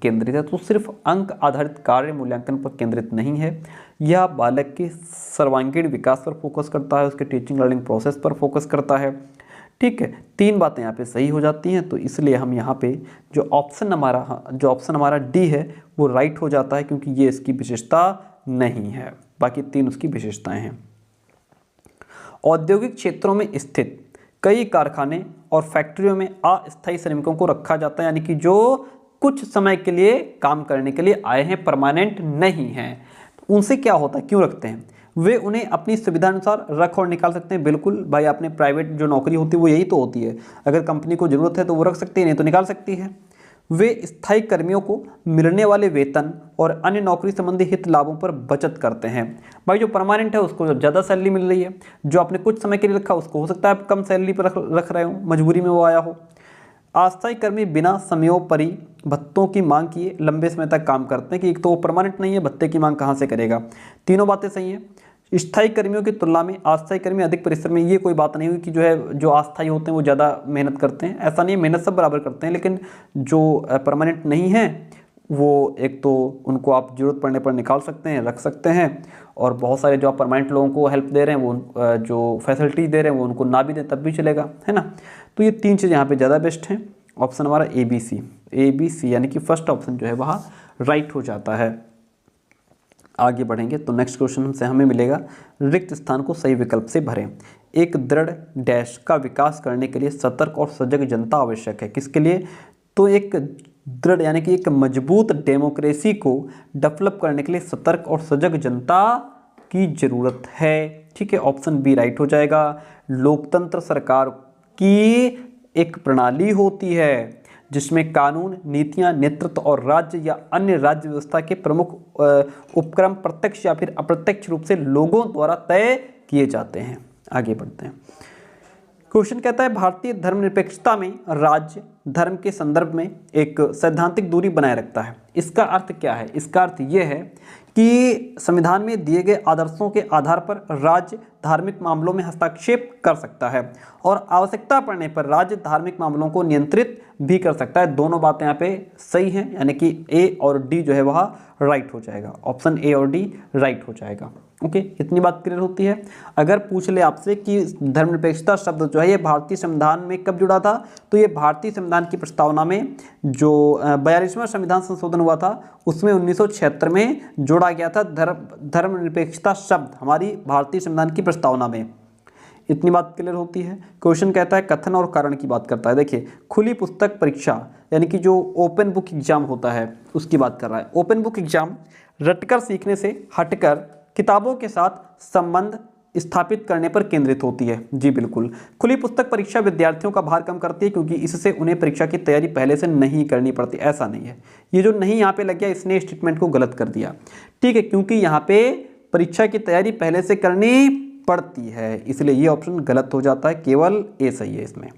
केंद्रित है, तो सिर्फ अंक आधारित कार्य मूल्यांकन पर केंद्रित नहीं है, यह बालक के सर्वांगीण विकास पर फोकस करता है, उसके टीचिंग लर्निंग प्रोसेस पर फोकस करता है, ठीक है। 3 बातें यहाँ पे सही हो जाती हैं, तो इसलिए हम यहाँ पे जो ऑप्शन हमारा डी है वो राइट हो जाता है, क्योंकि ये इसकी विशेषता नहीं है, बाकी 3 उसकी विशेषताएं हैं। औद्योगिक क्षेत्रों में स्थित कई कारखाने और फैक्ट्रियों में अस्थायी श्रमिकों को रखा जाता है, यानी कि जो कुछ समय के लिए काम करने के लिए आए हैं, परमानेंट नहीं हैं। उनसे क्या होता है, क्यों रखते हैं? वे उन्हें अपनी सुविधा अनुसार रख और निकाल सकते हैं। बिल्कुल भाई, आपने प्राइवेट जो नौकरी होती है वो यही तो होती है, अगर कंपनी को ज़रूरत है तो वो रख सकती है, नहीं तो निकाल सकती है। वे स्थायी कर्मियों को मिलने वाले वेतन और अन्य नौकरी संबंधी हित लाभों पर बचत करते हैं। भाई जो परमानेंट है उसको ज़्यादा सैलरी मिल रही है, जो आपने कुछ समय के लिए रखा उसको हो सकता है आप कम सैलरी पर रख रहे हो, मजबूरी में वो आया हो। अस्थायी कर्मी बिना समयोपरि भत्तों की मांग किए लंबे समय तक काम करते हैं, कि एक तो वो परमानेंट नहीं है, भत्ते की मांग कहाँ से करेगा। तीनों बातें सही हैं। स्थायी कर्मियों की तुलना में अस्थायी कर्मी अधिक परिश्रम में, ये कोई बात नहीं हुई कि जो अस्थायी होते हैं वो ज़्यादा मेहनत करते हैं, ऐसा नहीं है, मेहनत सब बराबर करते हैं, लेकिन जो परमानेंट नहीं है वो एक तो उनको आप जरूरत पड़ने पर निकाल सकते हैं, रख सकते हैं, और बहुत सारे जो आप परमानेंट लोगों को हेल्प दे रहे हैं वो जो फैसिलिटी दे रहे हैं वो उनको ना भी दें तब भी चलेगा, है ना। तो ये 3 चीज़ यहाँ पे ज़्यादा बेस्ट हैं। ऑप्शन हमारा ABC यानी कि फर्स्ट ऑप्शन जो है वहाँ राइट हो जाता है। आगे बढ़ेंगे तो नेक्स्ट क्वेश्चन से हमें मिलेगा, रिक्त स्थान को सही विकल्प से भरें। एक दृढ़ डैश का विकास करने के लिए सतर्क और सजग जनता आवश्यक है। किसके लिए? तो एक दृढ़ यानी कि एक मजबूत डेमोक्रेसी को डेवलप करने के लिए सतर्क और सजग जनता की जरूरत है, ठीक है। ऑप्शन बी राइट हो जाएगा। लोकतंत्र सरकार की एक प्रणाली होती है जिसमें कानून, नीतियां, नेतृत्व और राज्य या अन्य राज्य व्यवस्था के प्रमुख उपक्रम प्रत्यक्ष या फिर अप्रत्यक्ष रूप से लोगों द्वारा तय किए जाते हैं। आगे बढ़ते हैं। क्वेश्चन कहता है, भारतीय धर्मनिरपेक्षता में राज्य धर्म के संदर्भ में एक सैद्धांतिक दूरी बनाए रखता है। इसका अर्थ क्या है? इसका अर्थ यह है कि संविधान में दिए गए आदर्शों के आधार पर राज्य धार्मिक मामलों में हस्तक्षेप कर सकता है और आवश्यकता पड़ने पर राज्य धार्मिक मामलों को नियंत्रित भी कर सकता है। दोनों बातें यहाँ पे सही हैं, यानी कि ए और डी जो है वह राइट हो जाएगा। ऑप्शन ए और डी राइट हो जाएगा। ओके, इतनी बात क्लियर होती है। अगर पूछ ले आपसे कि धर्मनिरपेक्षता शब्द जो है ये भारतीय संविधान में कब जुड़ा था, तो ये भारतीय संविधान की प्रस्तावना में जो 42वां संविधान संशोधन हुआ था उसमें 1976 में जोड़ा गया था धर्मनिरपेक्षता शब्द हमारी भारतीय संविधान की प्रस्तावना में। इतनी बात क्लियर होती है। क्वेश्चन कहता है कथन और कारण की बात करता है। देखिए, खुली पुस्तक परीक्षा यानी कि जो ओपन बुक एग्जाम होता है उसकी बात कर रहा है। ओपन बुक एग्जाम रटकर सीखने से हटकर किताबों के साथ संबंध स्थापित करने पर केंद्रित होती है। जी बिल्कुल, खुली पुस्तक परीक्षा विद्यार्थियों का भार कम करती है क्योंकि इससे उन्हें परीक्षा की तैयारी पहले से नहीं करनी पड़ती। ऐसा नहीं है, ये जो नहीं यहाँ पे लग गया इसने स्टेटमेंट को गलत कर दिया, ठीक है, क्योंकि यहाँ पे परीक्षा की तैयारी पहले से करनी पड़ती है, इसलिए ये ऑप्शन गलत हो जाता है, केवल ए सही है इसमें।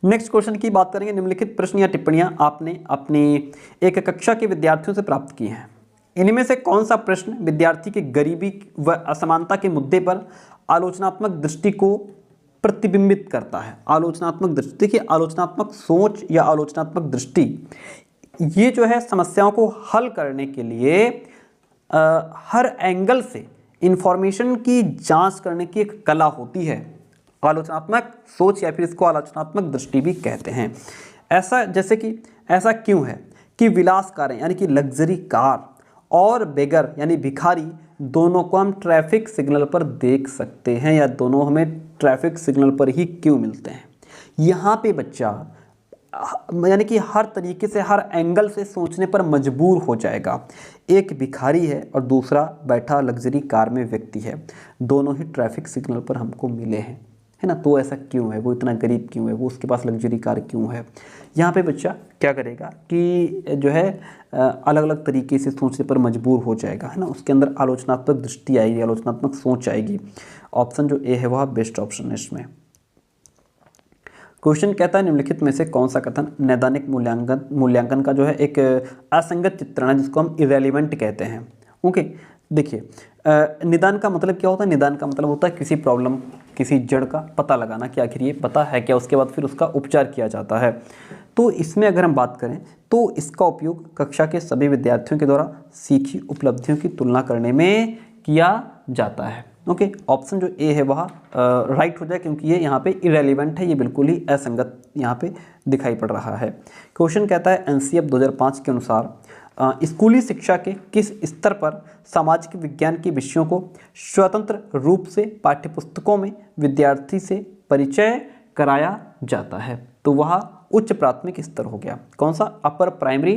नेक्स्ट क्वेश्चन की बात करेंगे। निम्नलिखित प्रश्न या टिप्पणियां आपने अपनी एक कक्षा के विद्यार्थियों से प्राप्त की हैं। इनमें से कौन सा प्रश्न विद्यार्थी के गरीबी व असमानता के मुद्दे पर आलोचनात्मक दृष्टि को प्रतिबिंबित करता है? आलोचनात्मक दृष्टि, देखिए आलोचनात्मक सोच या आलोचनात्मक दृष्टि ये जो है समस्याओं को हल करने के लिए हर एंगल से इंफॉर्मेशन की जांच करने की एक कला होती है। आलोचनात्मक सोच या फिर इसको आलोचनात्मक दृष्टि भी कहते हैं। ऐसा जैसे कि ऐसा क्यों है कि विलास कारें यानी कि लग्जरी कार और बेगर यानी भिखारी दोनों को हम ट्रैफिक सिग्नल पर देख सकते हैं, या दोनों हमें ट्रैफिक सिग्नल पर ही क्यों मिलते हैं? यहाँ पे बच्चा यानी कि हर तरीके से हर एंगल से सोचने पर मजबूर हो जाएगा। एक भिखारी है और दूसरा बैठा लग्जरी कार में व्यक्ति है, दोनों ही ट्रैफिक सिग्नल पर हमको मिले हैं, है ना। तो ऐसा क्यों है, वो इतना गरीब क्यों है, वो उसके पास लग्जरी कार क्यों है। यहाँ पे बच्चा क्या करेगा कि जो है अलग अलग तरीके से सोचने पर मजबूर हो जाएगा, है ना। उसके अंदर आलोचनात्मक दृष्टि आएगी, आलोचनात्मक सोच आएगी। ऑप्शन जो ए है वह बेस्ट ऑप्शन है इसमें। क्वेश्चन कहता है निम्नलिखित में से कौन सा कथन नैदानिक मूल्यांकन का जो है एक असंगत चित्रण है, जिसको हम इरेलीवेंट कहते हैं। ओके, देखिए निदान का मतलब क्या होता है। निदान का मतलब होता है किसी प्रॉब्लम, किसी जड़ का पता लगाना कि आखिर ये पता है क्या, उसके बाद फिर उसका उपचार किया जाता है। तो इसमें अगर हम बात करें तो इसका उपयोग कक्षा के सभी विद्यार्थियों के द्वारा सीखी उपलब्धियों की तुलना करने में किया जाता है। ओके, ऑप्शन जो ए है वह राइट हो जाए, क्योंकि ये यहाँ पे इरेलीवेंट है, ये बिल्कुल ही असंगत यहाँ पे दिखाई पड़ रहा है। क्वेश्चन कहता है एनसीएफ 2005 के अनुसार स्कूली शिक्षा के किस स्तर पर सामाजिक विज्ञान के विषयों को स्वतंत्र रूप से पाठ्यपुस्तकों में विद्यार्थी से परिचय कराया जाता है। तो वह उच्च प्राथमिक स्तर हो गया। कौन सा, अपर प्राइमरी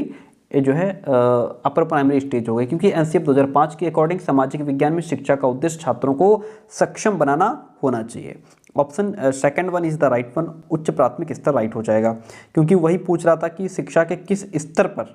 जो है अपर प्राइमरी स्टेज हो गई, क्योंकि एनसीएफ 2005 के अकॉर्डिंग सामाजिक विज्ञान में शिक्षा का उद्देश्य छात्रों को सक्षम बनाना होना चाहिए। Option second one is the right one, उच्च प्राथमिक स्तर राइट हो जाएगा, क्योंकि वही पूछ रहा था कि शिक्षा के किस स्तर पर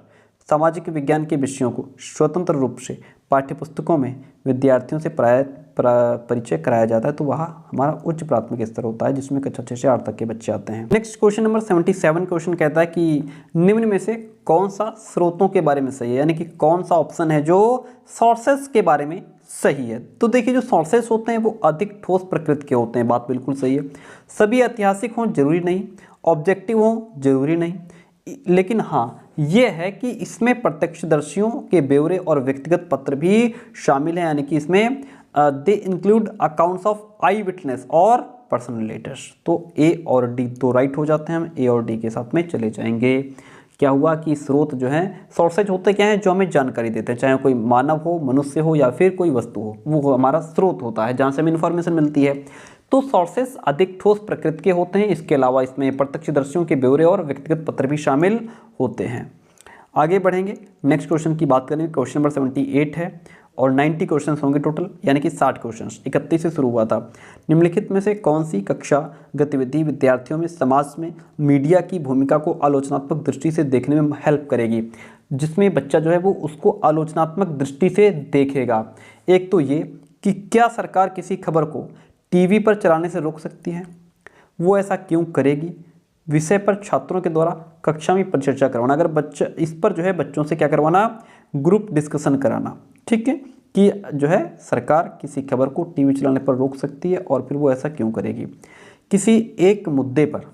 सामाजिक विज्ञान के विषयों को स्वतंत्र रूप से पाठ्यपुस्तकों में विद्यार्थियों से परिचय कराया जाता है। तो वह हमारा उच्च प्राथमिक स्तर होता है, जिसमें कक्षा 6 से 8 तक के बच्चे आते हैं। नेक्स्ट क्वेश्चन नंबर 77 क्वेश्चन कहता है कि निम्न में से कौन सा स्रोतों के बारे में सही है, यानी कि कौन सा ऑप्शन है जो सोर्सेस के बारे में सही है। तो देखिए जो सोर्सेस होते हैं वो अधिक ठोस प्रकृति के होते हैं, बात बिल्कुल सही है। सभी ऐतिहासिक हों जरूरी नहीं, ऑब्जेक्टिव हों जरूरी नहीं, लेकिन हाँ ये है कि इसमें प्रत्यक्षदर्शियों के ब्यौरे और व्यक्तिगत पत्र भी शामिल हैं, यानी कि इसमें they include accounts of I witness और पर्सनल लेटर्स। तो ए और डी तो राइट हो जाते हैं, हम ए और डी के साथ में चले जाएंगे। क्या हुआ कि स्रोत जो है, सोर्सेज होते क्या हैं, जो हमें जानकारी देते हैं, चाहे कोई मानव हो, मनुष्य हो या फिर कोई वस्तु हो, वो हमारा स्रोत होता है जहाँ से हमें इन्फॉर्मेशन मिलती है। तो सोर्सेस अधिक ठोस प्रकृति के होते हैं। इसके अलावा इसमें प्रत्यक्षदर्शियों के ब्यौरे और व्यक्तिगत पत्र भी शामिल होते हैं। आगे बढ़ेंगे, नेक्स्ट क्वेश्चन की बात करेंगे। क्वेश्चन नंबर 78 है और 90 क्वेश्चन होंगे टोटल, यानी कि 60 क्वेश्चन 31 से शुरू हुआ था। निम्नलिखित में से कौन सी कक्षा गतिविधि विद्यार्थियों में समाज में मीडिया की भूमिका को आलोचनात्मक दृष्टि से देखने में हेल्प करेगी, जिसमें बच्चा जो है वो उसको आलोचनात्मक दृष्टि से देखेगा। एक तो ये कि क्या सरकार किसी खबर को टीवी पर चलाने से रोक सकती है, वो ऐसा क्यों करेगी, विषय पर छात्रों के द्वारा कक्षा में परिचर्चा करवाना। अगर बच्चा इस पर जो है बच्चों से क्या करवाना, ग्रुप डिस्कशन कराना, ठीक है, कि जो है सरकार किसी खबर को टीवी चलाने पर रोक सकती है और फिर वो ऐसा क्यों करेगी। किसी एक मुद्दे पर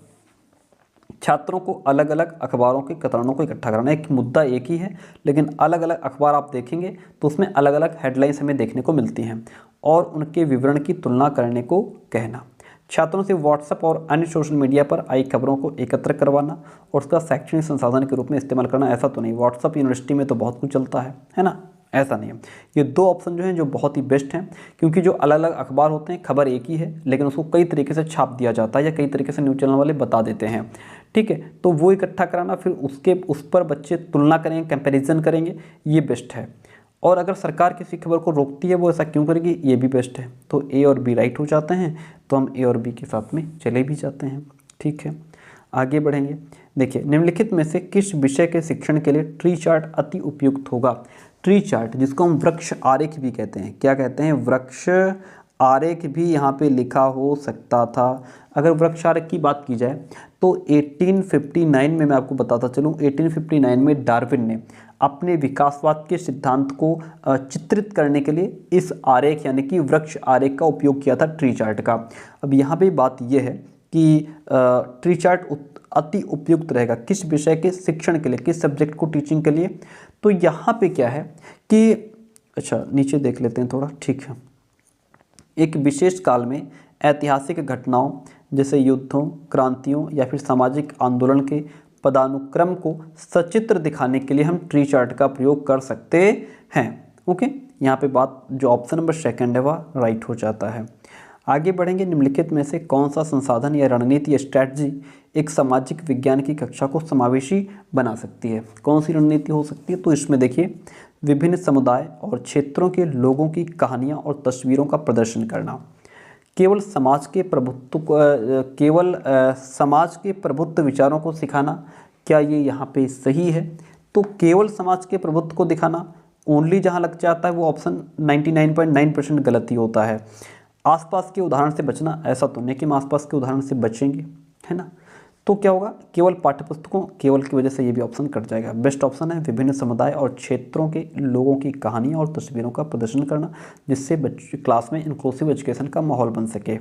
छात्रों को अलग अलग अखबारों के कतरनों को इकट्ठा कराना। एक मुद्दा एक ही है, लेकिन अलग अलग अखबार आप देखेंगे तो उसमें अलग अलग हेडलाइंस हमें देखने को मिलती हैं, और उनके विवरण की तुलना करने को कहना। छात्रों से व्हाट्सएप और अन्य सोशल मीडिया पर आई खबरों को एकत्र करवाना और उसका शैक्षणिक संसाधन के रूप में इस्तेमाल करना। ऐसा तो नहीं, व्हाट्सएप यूनिवर्सिटी में तो बहुत कुछ चलता है ना, ऐसा नहीं है। ये दो ऑप्शन जो हैं जो बहुत ही बेस्ट हैं, क्योंकि जो अलग अलग अखबार होते हैं खबर एक ही है, लेकिन उसको कई तरीके से छाप दिया जाता है या कई तरीके से न्यूज़ चैनल वाले बता देते हैं, ठीक है। तो वो इकट्ठा कराना, फिर उस पर बच्चे तुलना करेंगे, कंपैरिजन करेंगे, ये बेस्ट है। और अगर सरकार किसी खबर को रोकती है वो ऐसा क्यों करेगी, ये भी बेस्ट है। तो ए और बी राइट हो जाते हैं, तो हम ए और बी के साथ में चले भी जाते हैं, ठीक है। आगे बढ़ेंगे, देखिए निम्नलिखित में से किस विषय के शिक्षण के लिए ट्री चार्ट अति उपयुक्त होगा। ट्री चार्ट, जिसको हम वृक्ष आरेख भी कहते हैं, क्या कहते हैं, वृक्ष आरेख भी यहाँ पे लिखा हो सकता था। अगर वृक्ष आरेख की बात की जाए तो 1859 में, मैं आपको बताता चलूँ, 1859 में डार्विन ने अपने विकासवाद के सिद्धांत को चित्रित करने के लिए इस आरेख यानी कि वृक्ष आरेख का उपयोग किया था, ट्री चार्ट का। अब यहाँ पे बात यह है कि ट्री चार्ट अति उपयुक्त रहेगा किस विषय के शिक्षण के लिए, किस सब्जेक्ट को टीचिंग के लिए। तो यहाँ पे क्या है कि अच्छा नीचे देख लेते हैं थोड़ा, ठीक है। एक विशेष काल में ऐतिहासिक घटनाओं जैसे युद्धों, क्रांतियों या फिर सामाजिक आंदोलन के पदानुक्रम को सचित्र दिखाने के लिए हम ट्री चार्ट का प्रयोग कर सकते हैं। ओके, यहाँ पे बात जो ऑप्शन नंबर सेकंड है वह राइट हो जाता है। आगे बढ़ेंगे, निम्नलिखित में से कौन सा संसाधन या रणनीति या स्ट्रैटेजी एक सामाजिक विज्ञान की कक्षा को समावेशी बना सकती है। कौन सी रणनीति हो सकती है, तो इसमें देखिए विभिन्न समुदाय और क्षेत्रों के लोगों की कहानियाँ और तस्वीरों का प्रदर्शन करना, केवल समाज के प्रभुत्व समाज के प्रभुत्व विचारों को सिखाना, क्या ये यहाँ पे सही है? तो केवल समाज के प्रभुत्व को दिखाना ओनली जहाँ लग जाता है वो ऑप्शन 99.9% गलत ही होता है। आसपास के उदाहरण से बचना, ऐसा तो नहीं कि हम आसपास के उदाहरण से बचेंगे, है ना। तो क्या होगा, केवल पाठ्यपुस्तकों केवल की वजह से ये भी ऑप्शन कट जाएगा। बेस्ट ऑप्शन है विभिन्न समुदाय और क्षेत्रों के लोगों की कहानियाँ और तस्वीरों का प्रदर्शन करना, जिससे बच्चे क्लास में इंक्लूसिव एजुकेशन का माहौल बन सके।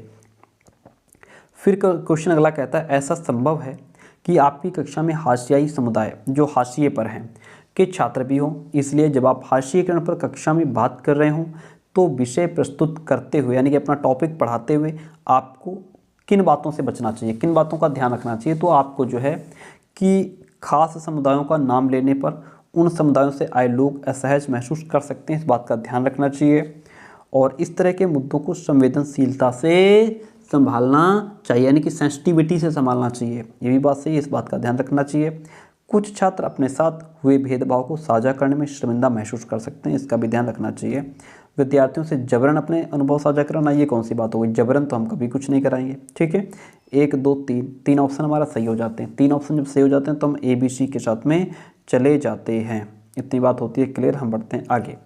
फिर क्वेश्चन अगला कहता है, ऐसा संभव है कि आपकी कक्षा में हाशियाई समुदाय जो हाशिए पर हैं के छात्र भी हों, इसलिए जब आप हाशिएकरण पर कक्षा में बात कर रहे हों तो विषय प्रस्तुत करते हुए यानी कि अपना टॉपिक पढ़ाते हुए आपको किन बातों से बचना चाहिए, किन बातों का ध्यान रखना चाहिए? तो आपको जो है कि खास समुदायों का नाम लेने पर उन समुदायों से आए लोग असहज महसूस कर सकते हैं, इस बात का ध्यान रखना चाहिए। और इस तरह के मुद्दों को संवेदनशीलता से संभालना चाहिए, यानी कि सेंसिटिविटी से संभालना चाहिए, ये भी बात सही है, इस बात का ध्यान रखना चाहिए। कुछ छात्र अपने साथ हुए भेदभाव को साझा करने में शर्मिंदा महसूस कर सकते हैं, इसका भी ध्यान रखना चाहिए। विद्यार्थियों से जबरन अपने अनुभव साझा कराना, ये कौन सी बात हो गई? जबरन तो हम कभी कुछ नहीं कराएंगे, ठीक है। 1 2 3 ऑप्शन हमारा सही हो जाते हैं। 3 ऑप्शन जब सही हो जाते हैं तो हम ABC के साथ में चले जाते हैं। इतनी बात होती है क्लियर। हम बढ़ते हैं आगे।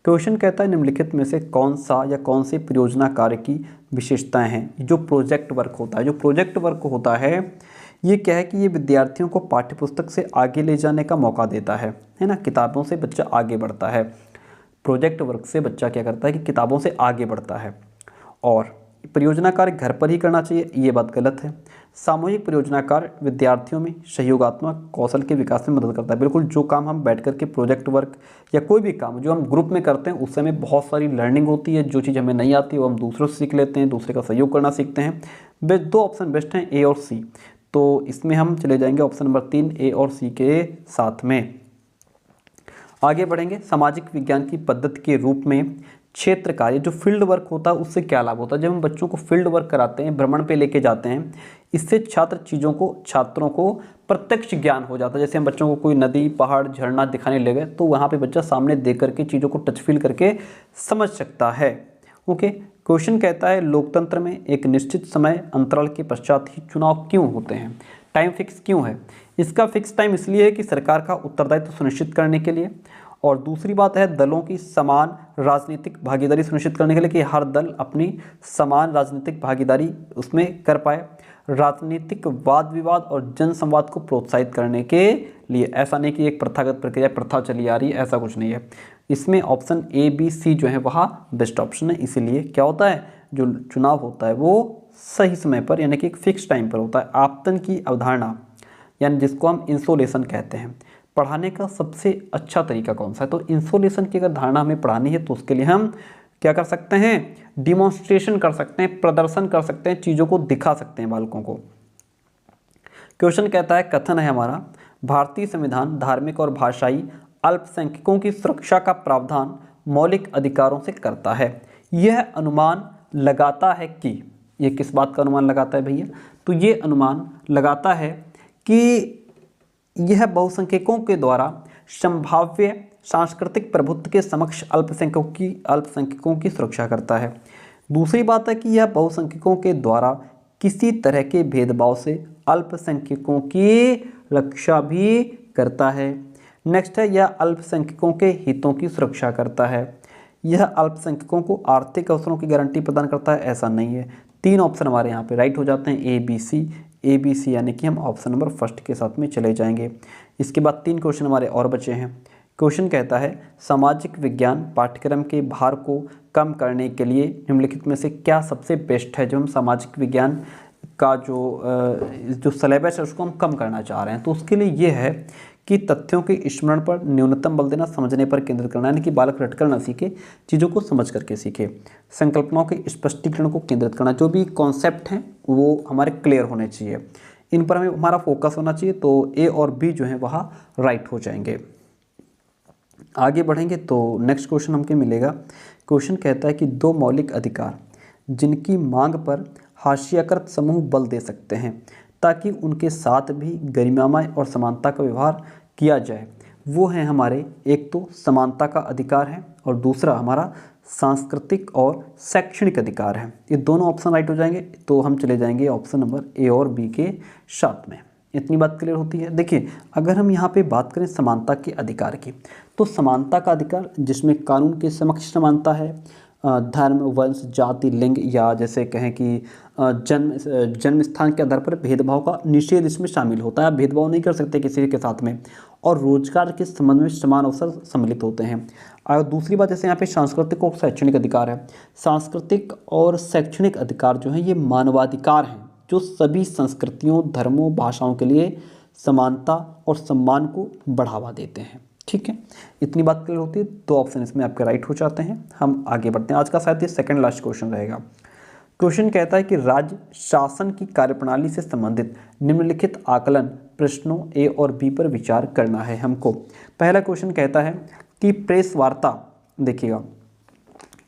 क्वेश्चन कहता है, निम्नलिखित में से कौन सा या कौन से परियोजना कार्य की विशेषताएं हैं? जो प्रोजेक्ट वर्क होता है, जो प्रोजेक्ट वर्क होता है ये क्या है कि ये विद्यार्थियों को पाठ्यपुस्तक से आगे ले जाने का मौका देता है ना। किताबों से बच्चा आगे बढ़ता है, प्रोजेक्ट वर्क से बच्चा क्या करता है कि किताबों से आगे बढ़ता है। और परियोजना कार्य घर पर ही करना चाहिए, ये बात गलत है। सामूहिक परियोजना कार्य विद्यार्थियों में सहयोगात्मक कौशल के विकास में मदद करता है। बिल्कुल, जो काम हम बैठ करके प्रोजेक्ट वर्क या कोई भी काम जो हम ग्रुप में करते हैं उससे हमें बहुत सारी लर्निंग होती है। जो चीज़ हमें नहीं आती वो हम दूसरों से सीख लेते हैं, दूसरे का सहयोग करना सीखते हैं। बेस्ट 2 ऑप्शन बेस्ट हैं, A और C। तो इसमें हम चले जाएंगे ऑप्शन नंबर 3 A और C के साथ में। आगे बढ़ेंगे। सामाजिक विज्ञान की पद्धति के रूप में क्षेत्र कार्य जो फील्ड वर्क होता है उससे क्या लाभ होता है? जब हम बच्चों को फील्ड वर्क कराते हैं, भ्रमण पे लेके जाते हैं, इससे छात्रों को प्रत्यक्ष ज्ञान हो जाता है। जैसे हम बच्चों को कोई नदी, पहाड़, झरना दिखाने ले गए तो वहाँ पे बच्चा सामने देख करके चीज़ों को टच फील करके समझ सकता है। ओके। क्वेश्चन कहता है, लोकतंत्र में एक निश्चित समय अंतराल के पश्चात ही चुनाव क्यों होते हैं? टाइम फिक्स क्यों है? इसका फिक्स टाइम इसलिए है कि सरकार का उत्तरदायित्व सुनिश्चित करने के लिए, और दूसरी बात है दलों की समान राजनीतिक भागीदारी सुनिश्चित करने के लिए कि हर दल अपनी समान राजनीतिक भागीदारी उसमें कर पाए, राजनीतिक वाद विवाद और जन संवाद को प्रोत्साहित करने के लिए। ऐसा नहीं कि एक प्रथागत प्रक्रिया प्रथा चली आ रही है, ऐसा कुछ नहीं है। इसमें ऑप्शन A B C जो है वह बेस्ट ऑप्शन है। इसीलिए क्या होता है, जो चुनाव होता है वो सही समय पर यानी कि एक फिक्स टाइम पर होता है। आपतन की अवधारणा यानी जिसको हम इंसोलेशन कहते हैं, पढ़ाने का सबसे अच्छा तरीका कौन सा है? तो इंसोलेशन की अगर धारणा हमें पढ़ानी है तो उसके लिए हम क्या कर सकते हैं? डिमॉन्स्ट्रेशन कर सकते हैं, प्रदर्शन कर सकते हैं, चीज़ों को दिखा सकते हैं बालकों को। क्वेश्चन कहता है, कथन है हमारा, भारतीय संविधान धार्मिक और भाषाई अल्पसंख्यकों की सुरक्षा का प्रावधान मौलिक अधिकारों से करता है। यह अनुमान लगाता है कि, यह किस बात का अनुमान लगाता है भैया? तो ये अनुमान लगाता है कि यह बहुसंख्यकों के द्वारा संभाव्य सांस्कृतिक प्रभुत्व के समक्ष अल्पसंख्यकों की सुरक्षा करता है। दूसरी बात है कि यह बहुसंख्यकों के द्वारा किसी तरह के भेदभाव से अल्पसंख्यकों की रक्षा भी करता है। नेक्स्ट है, यह अल्पसंख्यकों के हितों की सुरक्षा करता है। यह अल्पसंख्यकों को आर्थिक अवसरों की गारंटी प्रदान करता है, ऐसा नहीं है। 3 ऑप्शन हमारे यहाँ पे राइट हो जाते हैं, A B C, यानी कि हम ऑप्शन नंबर फर्स्ट के साथ में चले जाएंगे। इसके बाद 3 क्वेश्चन हमारे और बचे हैं। क्वेश्चन कहता है, सामाजिक विज्ञान पाठ्यक्रम के भार को कम करने के लिए निम्नलिखित में से क्या सबसे बेस्ट है? जो हम सामाजिक विज्ञान का जो सिलेबस है उसको हम कम करना चाह रहे हैं, तो उसके लिए ये है कि तथ्यों के स्मरण पर न्यूनतम बल देना, समझने पर केंद्रित करना, यानी कि बालक रटकर ना सीखे, चीज़ों को समझ करके सीखे। संकल्पनाओं के स्पष्टीकरण को केंद्रित करना, जो भी कॉन्सेप्ट हैं वो हमारे क्लियर होने चाहिए, इन पर हमें हमारा फोकस होना चाहिए। तो A और B जो है वह राइट हो जाएंगे। आगे बढ़ेंगे तो नेक्स्ट क्वेश्चन हमको मिलेगा। क्वेश्चन कहता है कि 2 मौलिक अधिकार जिनकी मांग पर हाशियाकृत समूह बल दे सकते हैं ताकि उनके साथ भी गरिमामय और समानता का व्यवहार किया जाए, वो है हमारे, एक तो समानता का अधिकार है और दूसरा हमारा सांस्कृतिक और शैक्षणिक अधिकार है। ये दोनों ऑप्शन राइट हो जाएंगे, तो हम चले जाएंगे ऑप्शन नंबर ए और बी के साथ में। इतनी बात क्लियर होती है। देखिए, अगर हम यहाँ पे बात करें समानता के अधिकार की, तो समानता का अधिकार जिसमें कानून के समक्ष समानता है, धर्म, वंश, जाति, लिंग या जैसे कहें कि जन्म स्थान के आधार पर भेदभाव का निषेध इसमें शामिल होता है। आप भेदभाव नहीं कर सकते किसी के साथ में, और रोजगार के संबंध में समान अवसर सम्मिलित होते हैं। और दूसरी बात, जैसे यहाँ पे सांस्कृतिक और शैक्षणिक अधिकार है। सांस्कृतिक और शैक्षणिक अधिकार जो हैं ये मानवाधिकार हैं जो सभी संस्कृतियों, धर्मों, भाषाओं के लिए समानता और सम्मान को बढ़ावा देते हैं। ठीक है, इतनी बात क्लियर होती है। दो ऑप्शन इसमें आपके राइट हो जाते हैं। हम आगे बढ़ते हैं। आज का शायद ये सेकंड लास्ट क्वेश्चन रहेगा। क्वेश्चन कहता है कि राज्य शासन की कार्यप्रणाली से संबंधित निम्नलिखित आकलन प्रश्नों ए और बी पर विचार करना है हमको। पहला क्वेश्चन कहता है कि प्रेस वार्ता, देखिएगा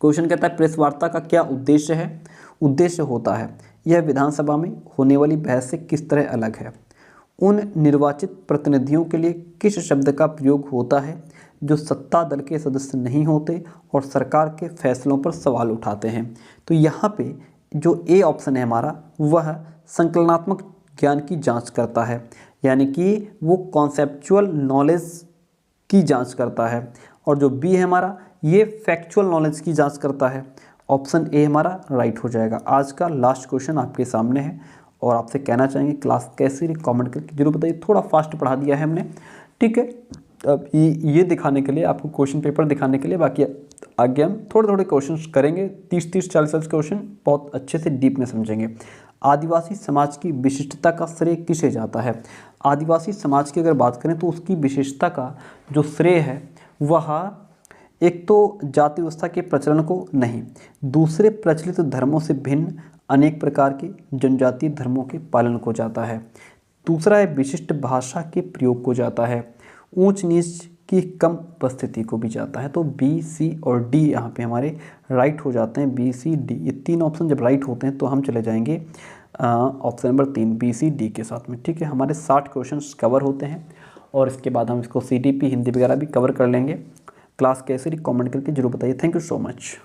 क्वेश्चन कहता है प्रेस वार्ता का क्या उद्देश्य है। उद्देश्य होता है यह विधानसभा में होने वाली बहस से किस तरह अलग है। उन निर्वाचित प्रतिनिधियों के लिए किस शब्द का प्रयोग होता है जो सत्ता दल के सदस्य नहीं होते और सरकार के फैसलों पर सवाल उठाते हैं। तो यहाँ पे जो ए ऑप्शन है हमारा, वह संकलनात्मक ज्ञान की जांच करता है, यानी कि वो कॉन्सेप्चुअल नॉलेज की जांच करता है। और जो बी है हमारा, ये फैक्चुअल नॉलेज की जांच करता है। ऑप्शन ए हमारा राइट हो जाएगा। आज का लास्ट क्वेश्चन आपके सामने है और आपसे कहना चाहेंगे क्लास कैसी रही कमेंट करके जरूर बताइए। थोड़ा फास्ट पढ़ा दिया है हमने, ठीक है। अब ये दिखाने के लिए, आपको क्वेश्चन पेपर दिखाने के लिए, बाकी आगे हम थोड़े थोड़े क्वेश्चंस करेंगे। 30-40 क्वेश्चन बहुत अच्छे से डीप में समझेंगे। आदिवासी समाज की विशिष्टता का श्रेय किसे जाता है। आदिवासी समाज की अगर बात करें तो उसकी विशेषता का जो श्रेय है वह एक तो जाति व्यवस्था के प्रचलन को नहीं, दूसरे प्रचलित धर्मों से भिन्न अनेक प्रकार के जनजातीय धर्मों के पालन को जाता है। दूसरा है विशिष्ट भाषा के प्रयोग को जाता है। ऊंच नीच की कम उपस्थिति को भी जाता है। तो बी, सी और डी यहाँ पे हमारे राइट हो जाते हैं। बी, सी, डी, ये तीन ऑप्शन जब राइट होते हैं तो हम चले जाएंगे ऑप्शन नंबर 3 बी, सी, डी के साथ में। ठीक है, हमारे 60 क्वेश्चंस कवर होते हैं और इसके बाद हम इसको CTP हिंदी वगैरह भी कवर कर लेंगे। क्लास कैसे रही कमेंट करके जरूर बताइए। Thank you so much.